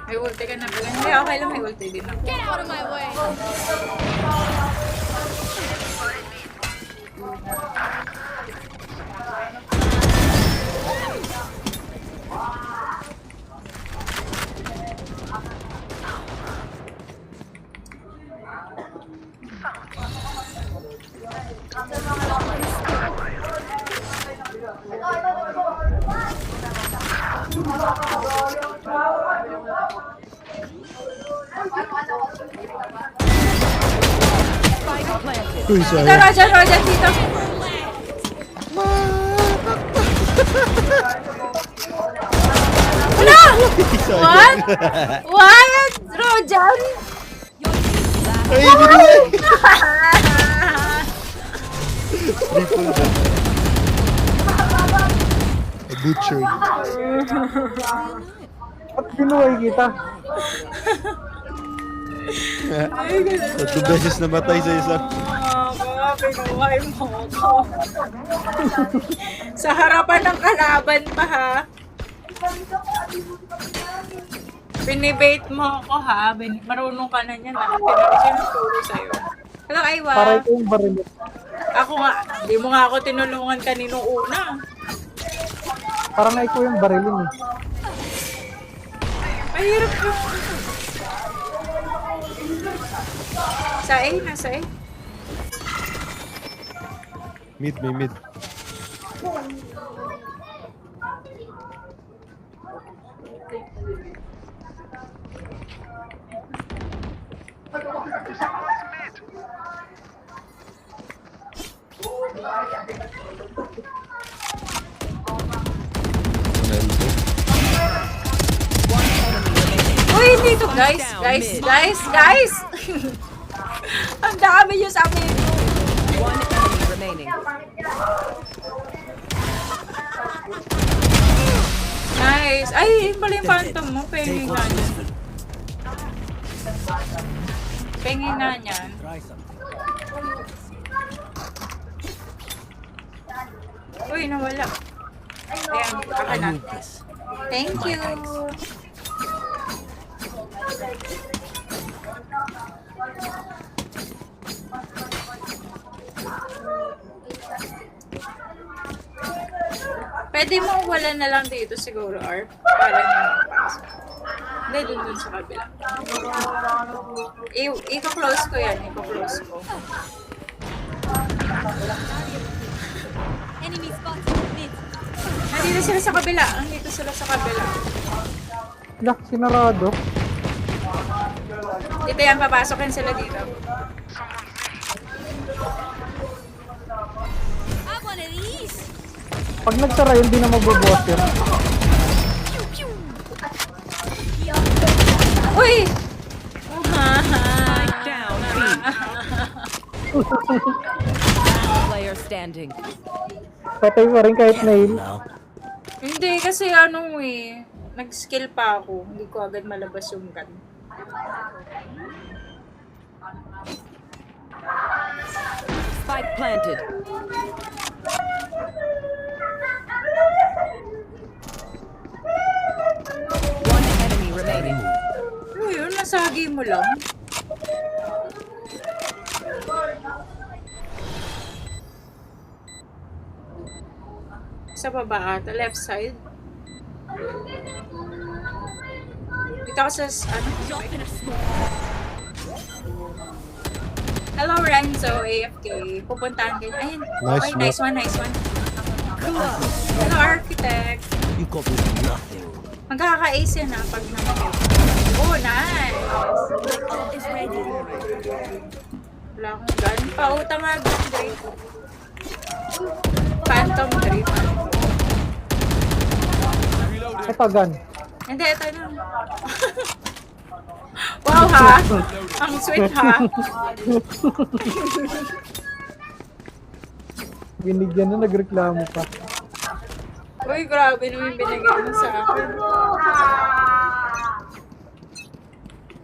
May ulti ka na pala. Hindi, okay lang may ulti din ako. Get out of my way. Spike planted. Uy, Dito, sayang. Roger, Roger, dito. Wala! What? What? Roger? Ay, binigay! A butchered. At binuhay kita. Tatlong beses namatay sa isa. Pinuhay mo ako. Sa harapan ng kalaban pa ha. Binibait mo ako ha. Marunong ka na niyan. Tinuro siya ng turo sa'yo. Hello, Aywa. Para ito yung baril. Ako nga, di mo nga ako tinulungan kaninong una. Parang nga ikaw yung barilin eh. Mahirap yung... Sa A, nasa A. Mid, may mid. Uy, dito guys! Guys! Ang dami yung sa amin. One enemy remaining. Nice. Ay, yun pala yung phantom mo. Pengin nga niyan. Pengin nga niyan. Try something. Uy, nawala. Ayan, baka na. Thank you. Pwede mo wala na lang dito siguro, Arp. Para hindi makapasok. Hindi, dun sa kabila. Iko-close ko yan. Iko-close ko. Enemy spotted. Mid. Nandito sila sa kabila. Nandito sila sa kabila. Lak, sinarado. Dito yan, papasokin sila dito. I want of these. Pag nagsara yun, di na magbubuhat yun. Uy! Spike down B. Player standing. Patay pa rin kahit nail. Hindi, kasi ano eh. Nag-skill pa ako. Hindi ko agad malabas yung gun. Spike planted. One enemy remaining. Ano yun? Nasagi mo lang. Sa baba ata, left side. Dito ako sa, ano? Hello, Renzo, AFK. Pupuntahan kayo. Ayun. Nice Okay, nice one, nice one. Hello, Architect. You got me nothing. Magkaka-ace yan pag naman. Oh, nice. Is ready. Wala akong gun. Pautang nga gun, Drake. Phantom Drake. Ito, gun. Hindi, ito na. Wow, ha? Ang sweet, ha? Binigyan na, nagreklamo pa. Uy, grabe naman binigay mo sa akin.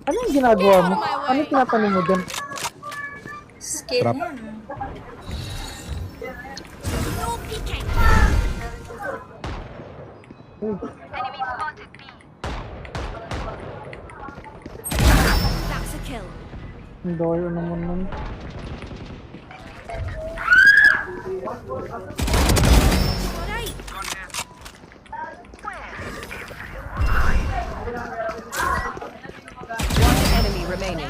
Ano yung ginagawa mo? Ano yung tinatanim mo dyan? Skin Trap. yan. No peeking. That's a kill. Ang doyo naman nun. Right. One enemy remaining.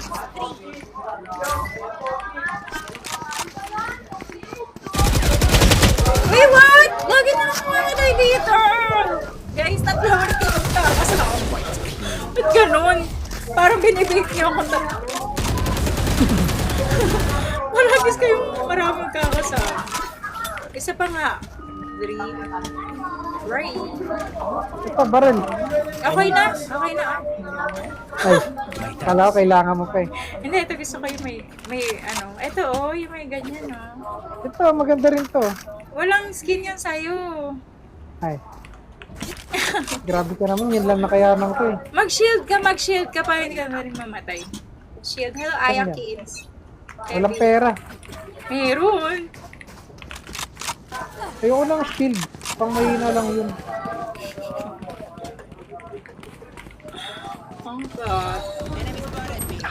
Wait, what? Lagi na lang mamatay dito! Guys, tatlo na kasama. Ba't ganun? Parang binibake niyo ako tatlo. Malagis kayong maraming kakasama. Isa pa nga. 3. Right. Ito, baril. Okay na. Okay na. Ay, kala ko kailangan mo pa eh. Hindi, ito gusto ko yung may ano. Ito oh, yung may ganyan oh. Ito, maganda rin to. Walang skin yan sa'yo. Ay. Grabe ka naman, yun lang nakayanan ko eh. Mag-shield ka para hindi ka na rin mamatay. Shield. Hello, Aya Saan yan? Kids. Walang pera. Meron. Ayoko ng shield. Pang mahina lang yun. Oh God. Enemy spotted me.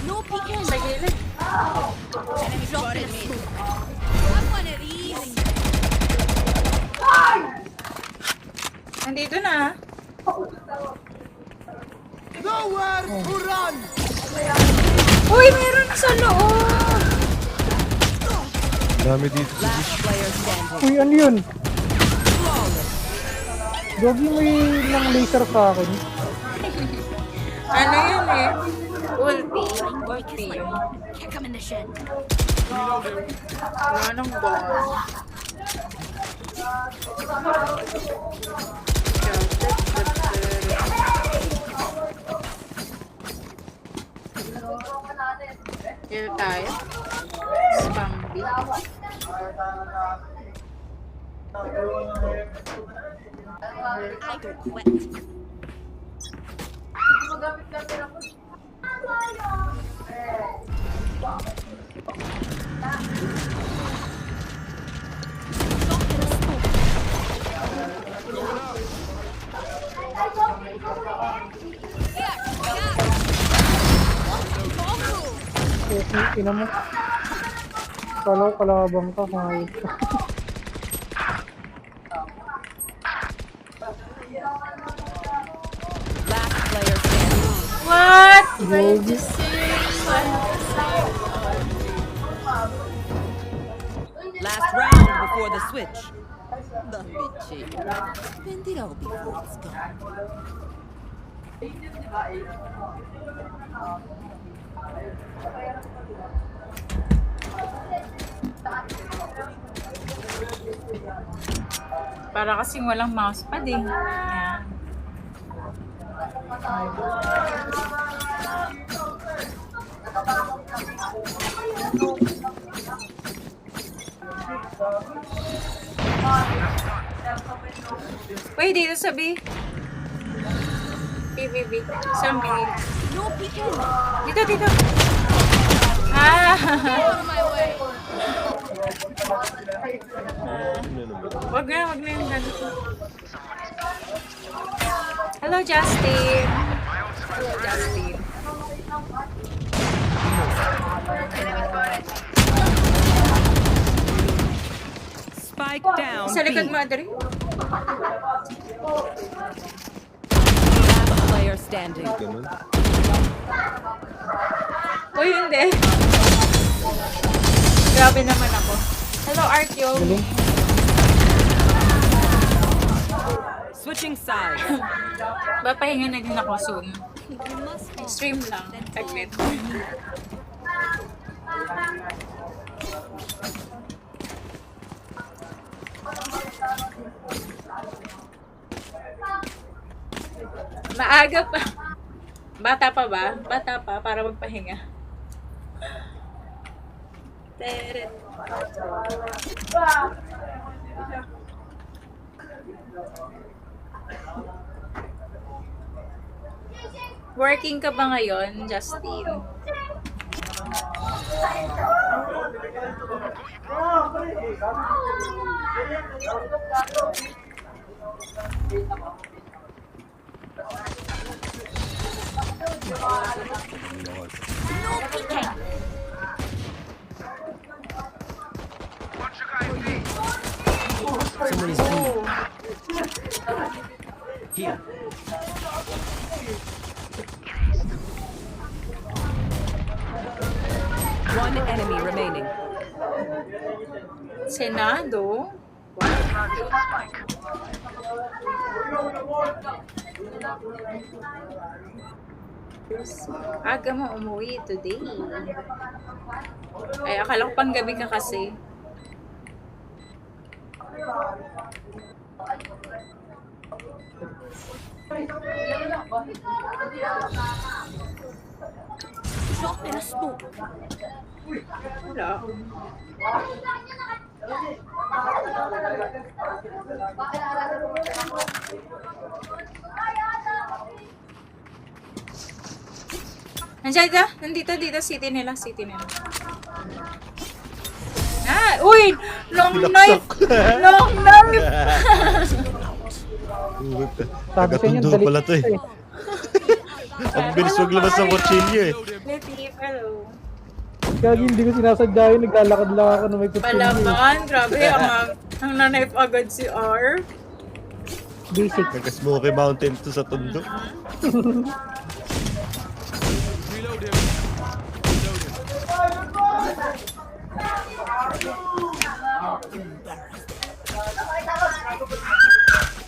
No peeking. Sa gilid. Enemy spotted me. Have one of these. Nandito na. Nowhere to run! Uy, meron sa loob. Dami dito sa Last player standing. Uy, ano yun? Gogi mo ng laser sa akin. Ano yun eh? Ulti. Ulti yun. Kick him in the shin. Wala nang bomb. Dito tayo. Spambi. I don't quit. Okay, ina mo. Kala ko kalabang ka, kahit. Last player standing. What? Gogi. Last round before the switch. The bitchy. Spend it all before it's gone. Para kasing walang mousepad eh. Yan. Wait, dito sa B. B. Sa B. No peeking. Dito, dito. Ah! Out of my way. Wag na yung ganito. Hello, Justin. Hello, Justin. Spike down. Sa likod B. mo, Adri. Last player standing. ganun. Uy, hindi. Grabe naman ako. Hello, Artyo. Galing. Switching sides. Papahinga na din ako soon. Stream lang. Taglit. Maaga pa. Bata pa ba? Bata pa para magpahinga. Teret. Working ka ba ngayon, Justin? Here. One enemy remaining. Senado? Aga mo umuwi today. Ay, akala ko pang gabi ka kasi. Drop in a smoke. Wala. Nandiyan ka? Nandito, dito, city nila. Ah, uy! Long knife! Long knife! Sabi sa inyo, Tagatundo dali pala to eh. Ang bilis maglabas ng kutsilyo eh. Leti, hello. Gagi, hindi ko sinasadya yun. Naglalakad lang ako na may kutsilyo. Palaban, grabe, ang nanayp agad si R. Basic. Nagka-Smoky Mountain to sa tundo. Reload him. Reload him.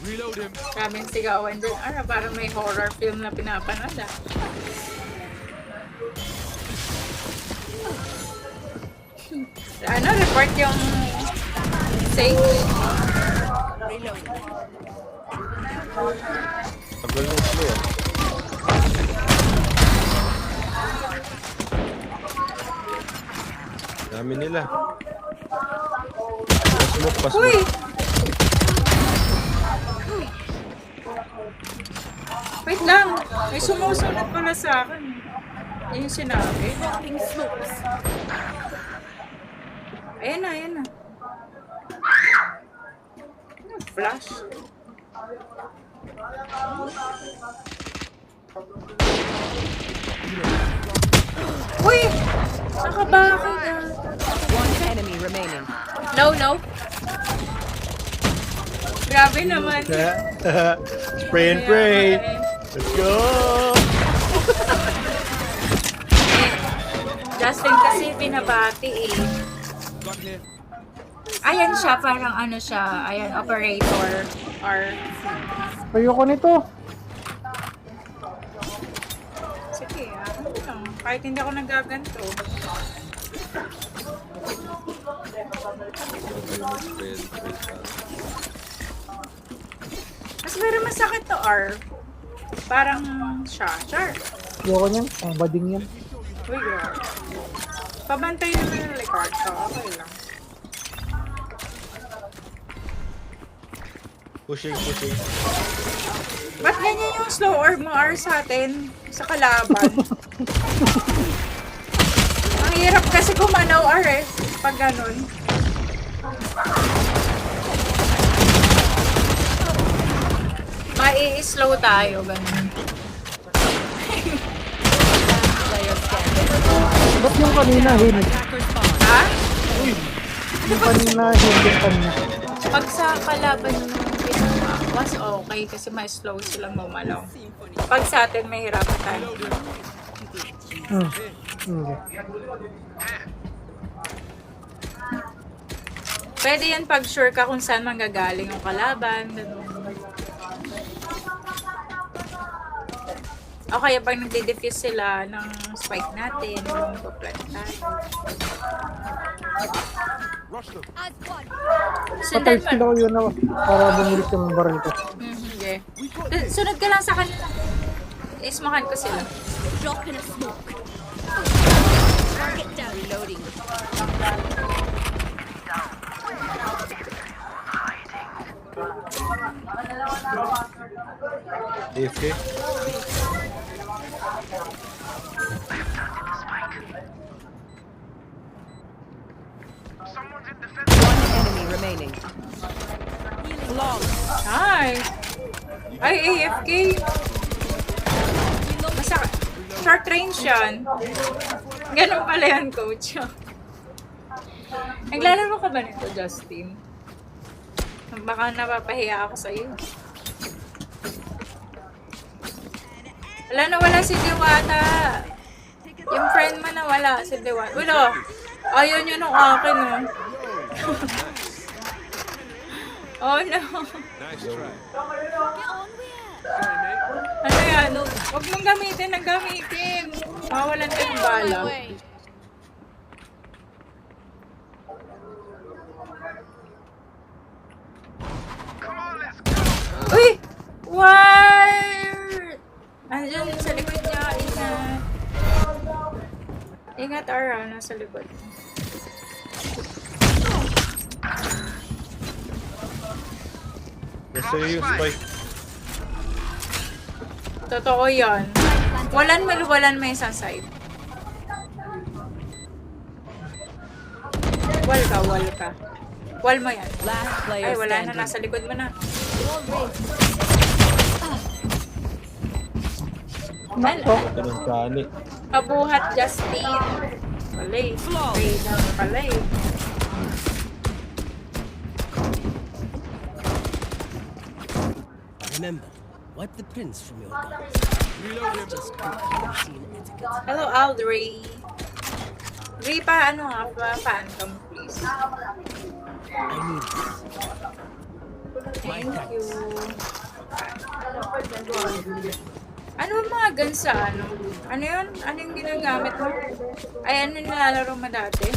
Reload him. Kaming sigawan dyan. Parang may horror film na pinapanood report yung safe. Tagal ng slow ah. Dami nila. Pa-smoke, Uy! pa-smoke. Wait lang. May sumusunod pala sa akin. Yun yung sinabi. Ayan na, ayan na. Flash. Uy! Nakabakay na. One enemy remaining. Low, low. Grabe naman. Spray and pray. Let's go! Justin kasi pinabati eh. Gun here. Ayan siya, parang ano siya. Ayan, operator. Or... Ayoko nito. Sige, ano lang. Kahit hindi ako nagaganto. Mas meron masakit to R. Parang siya. Char. Ayoko niyan. Ang bading yan. Uy, girl. Pabantay naman yung record ko. Okay lang. Pushing, pushing. Ba't ganyan yung slow orb mo R sa atin? Sa kalaban? Ang hirap kasi kumanaw R eh. Pag ganun. Mai-slow tayo, ganun. Player standing. Ba't yung kanina hit? Attacker spawn. Ha? Yung kanina hit yung kanina. Pag sa kalaban yung ginawa, was okay kasi may slow silang gumalaw. Pag sa atin, may hirapan tayo. Okay. Pwede yan pag sure ka kung saan manggagaling yung kalaban. Ganun. O kaya pag nagde-defuse sila ng spike natin, yung pa-plant tayo. Rush them. As one. Sundan Patay mo. sila ko yun ako para bumalik yung baril ko. Okay. Sunod ka lang sa kanila. Ismahan ko sila. Drop in a smoke. Target down. Reloading. AFK. One enemy remaining. Long. Hi! Ay, AFK. Masaka. Short range yan. Ganun pala yan, coach. Naglalaro ka ba nito, Justin? Baka napapahiya ako sa'yo. Wala na wala si Diwata. Yung friend mo na wala si Diwata. Wala. Ayaw niya nung akin, oh. Oh no. Nice try. Get on with it. Sorry, mate. Ano yan? Huwag mong gamitin ng gamitin. Mawalan ka ng bala. Way. Uy! Wire! Andiyan sa likod niya. Ingat. Ingat, Ara. Nasa likod. Nasa iyo yung spike. Totoo yan. Walan mo isang side. Wall ka. Wall mo yan. Last player Ay, wala na. standing. Nasa likod mo na. Nakto. Ito ng kani. Kabuhat Justin. Palay. Reyna palay. Remember, wipe the prints from your gums. Hello, Aldray. Ray, pa, ano nga, pa-phantom, please. I need this. Thank you. Ano ang mga guns sa ano? Ano yun? Ano yung ginagamit mo? Ay, ano yung nilalaro mo dati?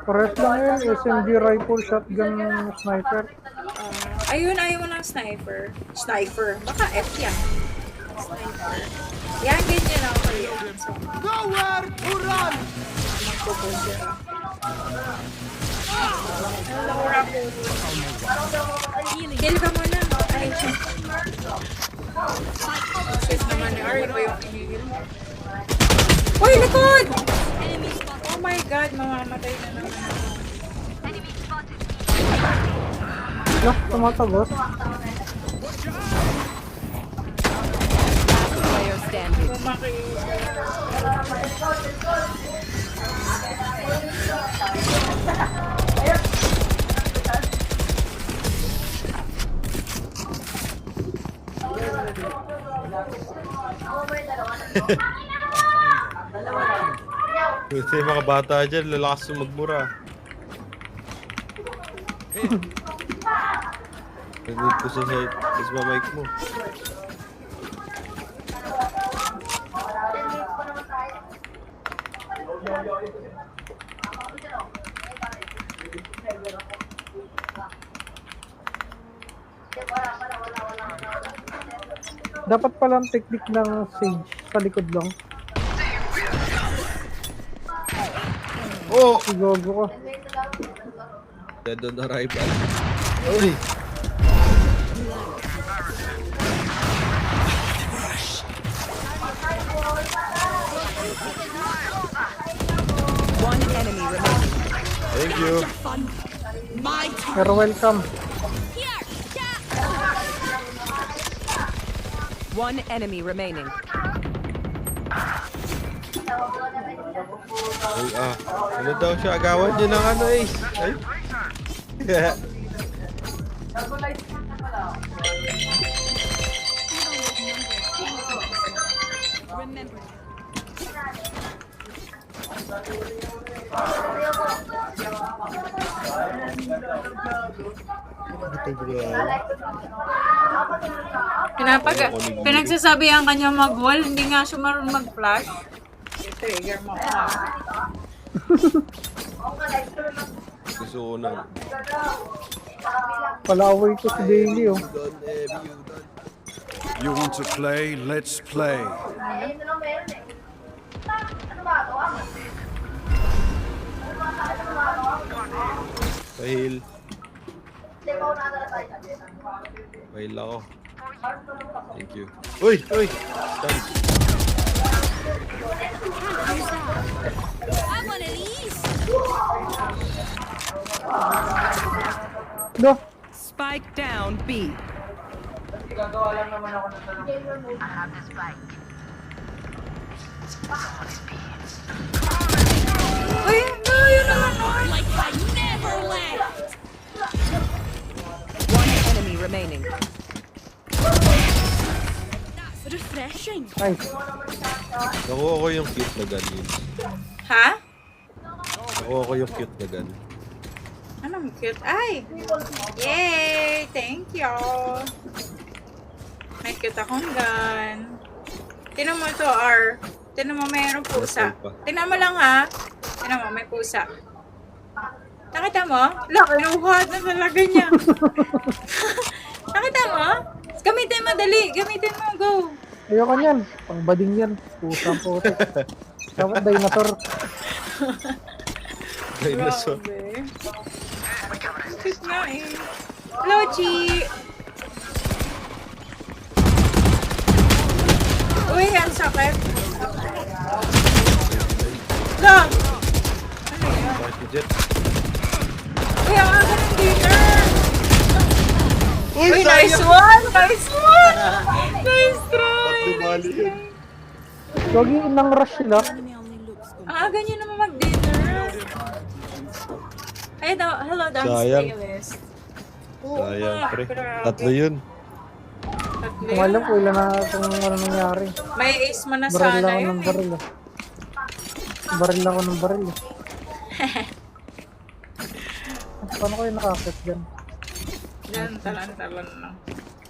Pares lang yun. SMG rifle, shotgun, sniper. Ayun, ayaw mo ng sniper. Sniper. Baka F yan. Sniper. Yan, ganyan ako yun. So, Nowhere to run! Laura po. Kill ka muna. Ay, shit naman ni Ari pa yung hinihil mo. Uy, likod! Oh my god, mamamatay na naman ako. Lah, tumatagos. Player standing. Bumaki. Ito yung mga bata dyan, lalakas yung magmura. Nag-need ko sa site, tapos mamay mo. Dapat palang technique ng Sage sa likod lang. Oh! Sigogo ko. Dead on arrival. Uy! One enemy remaining. Thank you. Pero welcome. One enemy remaining. Uy, ano daw siya? Agawan niya ng ano eh. Ay. Pinagsasabi ang kanya mag-wall, hindi nga siya marunong mag-flash. I-trigger mo ka. Gusto ko na. Palaway ko si Daily oh. You want to play? Let's play. Pahil. Pahil ako. Thank you. Uy! Uy! Stun. I want of these. No. Spike down B. Uy, no, yun naman no. Like I never left. One enemy remaining. That's refreshing. Nice. Nakuha ko yung cute na gun yun. Ha? Nakuha ko yung cute na gun. Anong cute? Ay! Yay! Thank you! May cute akong gun. Tinan mo to, R. Tinan mo mayroong pusa. Tinan mo lang ha. Tinan mo, may pusa. Nakita mo? Laki ng hot na talaga niya. Nakita mo? Gamitin mo, dali. Gamitin mo, go. Ayoko niyan. Pangbading yan. Pusang putik. Dapat dinosaur. Dinosaur. Grabe. Cute nga eh. Hello, Chi! Uy, ang sakit. Lang! Ano yan? Bakit Jet? Uy, ang aga ng dinner! Uy, Uy, nice one! Nice one! Nice Ba't try! dumali yun? Gogi, nang rush sila. Enemy only looks Ah, ganyan naman mag-dinner. Ay, hello, dance Sayang. playlist. Oo Sayang, nga, pre. grabe. Tatlo yun. Tatlo Kung alam yun. ko ilan na kung ano nangyari. May ace mo na Baril sana ako yun ng eh. baril eh. Baril ako ng baril eh. Paano kayo nakakit dyan? Yan, talan-talan lang.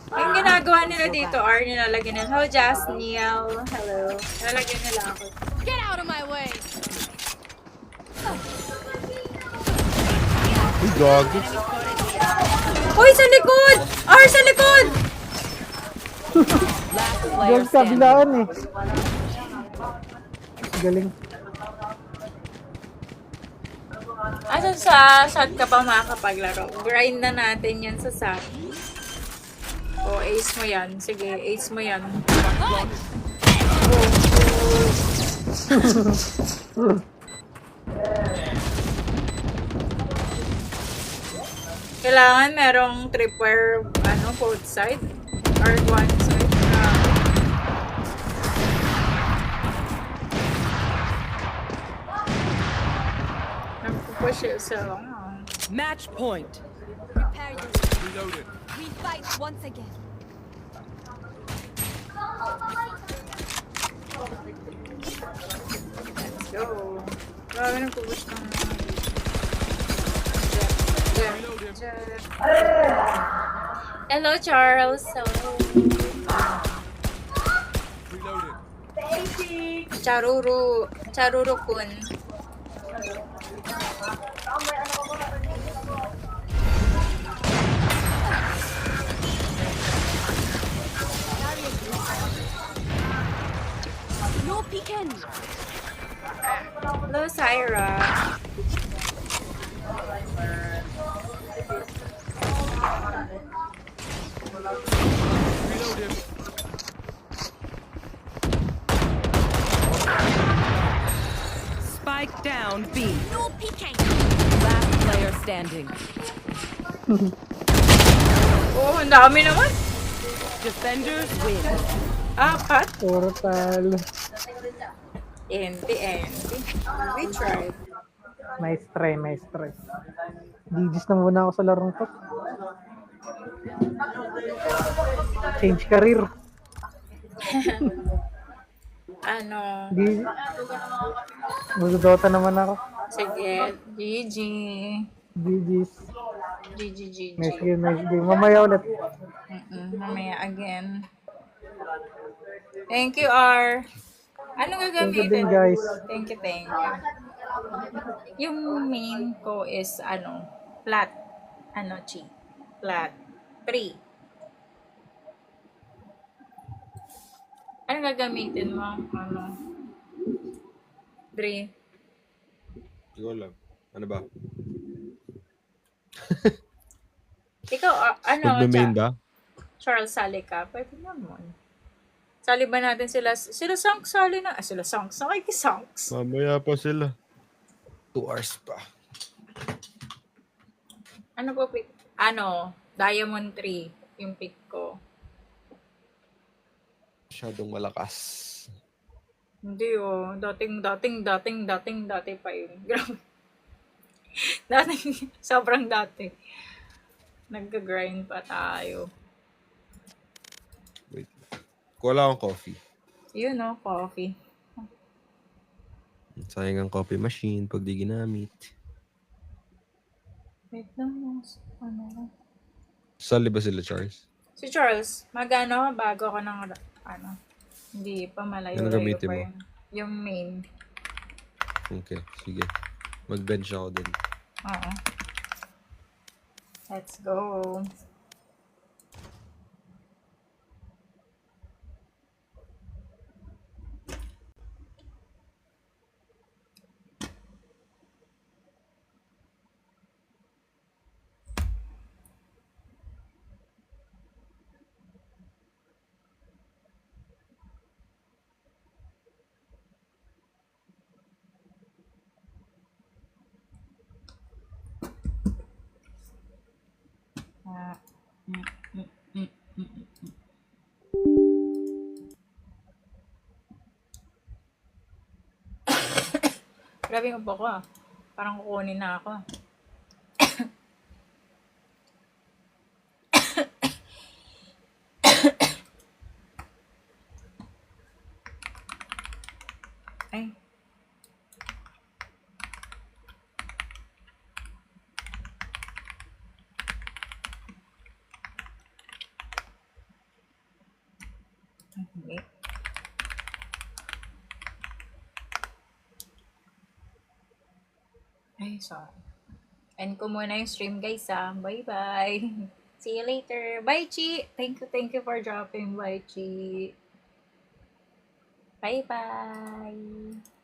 Yung ginagawa nila dito, R, nilalagyan nila. Hello, Jasniel. Hello. Nilalagyan nila ako. Get out of my way! Uy, gago. Uy, sa likod! R, sa likod! Last player Diyan sa standing. kabilaan eh. Galing. Asan sa SAT ka pa makakapaglaro? Grind na natin yan sa SAT. O, ace mo yan. Sige, ace mo yan. Kailangan merong tripwire, both side. Or one side. Nagpupush yung isa lang. Match point. Prepare you. Reloaded. We fight once again. Let's go. Grabe nagpupush ng Jeff. Hello, Charles. Hello. Reloaded. Charuru kun. No peeking. Hello, Syra. Spike down B. No peeking. Last player standing. Oh, ang dami naman. Defenders win. Apat. Portal. Enti. We tried. Nice try, nice try. Digis na muna ako sa larong to. Change career. Di... Magdodota naman ako. Sige. GG. GG's. GG. Nice game, nice game. Mamaya ulit. Mamaya again. Thank you, R. Anong Thank you gagamitin? din, guys. Thank you. Yung main ko is, flat. Chi? Flat. 3. Anong gagamitin mo? 3. Hindi ko alam. Ano ba? Ikaw, Magme-main ba? Charles, sali ka. Pwede naman. Sali ba natin sila? Sila Sanks, sali na. Sila Sanks. Sanks. Mamaya pa sila. 2 hours pa. Ano po pick? Diamond 3 yung pick ko. Masyadong malakas. Hindi dati pa yun. Grabe. Sobrang dati. Nagka-grind pa tayo. Wait. Kuha akong coffee. Yun coffee. Sayang ang coffee machine pag di ginamit. Wait lang. Sali ba sila, Charles? Si Charles, magano bago ako ng hindi pa malayo Ano gamitin pa mo? yun. Yung main. Okay, sige. Mag-bench ako din. Oo. Let's go. yung upo ko. Parang kukunin na ako. Ay. Hindi. Ay, sorry. End ko muna yung stream, guys, ah. Bye-bye. See you later. Bye, Chi. Thank you for dropping by, Chi. Bye-bye.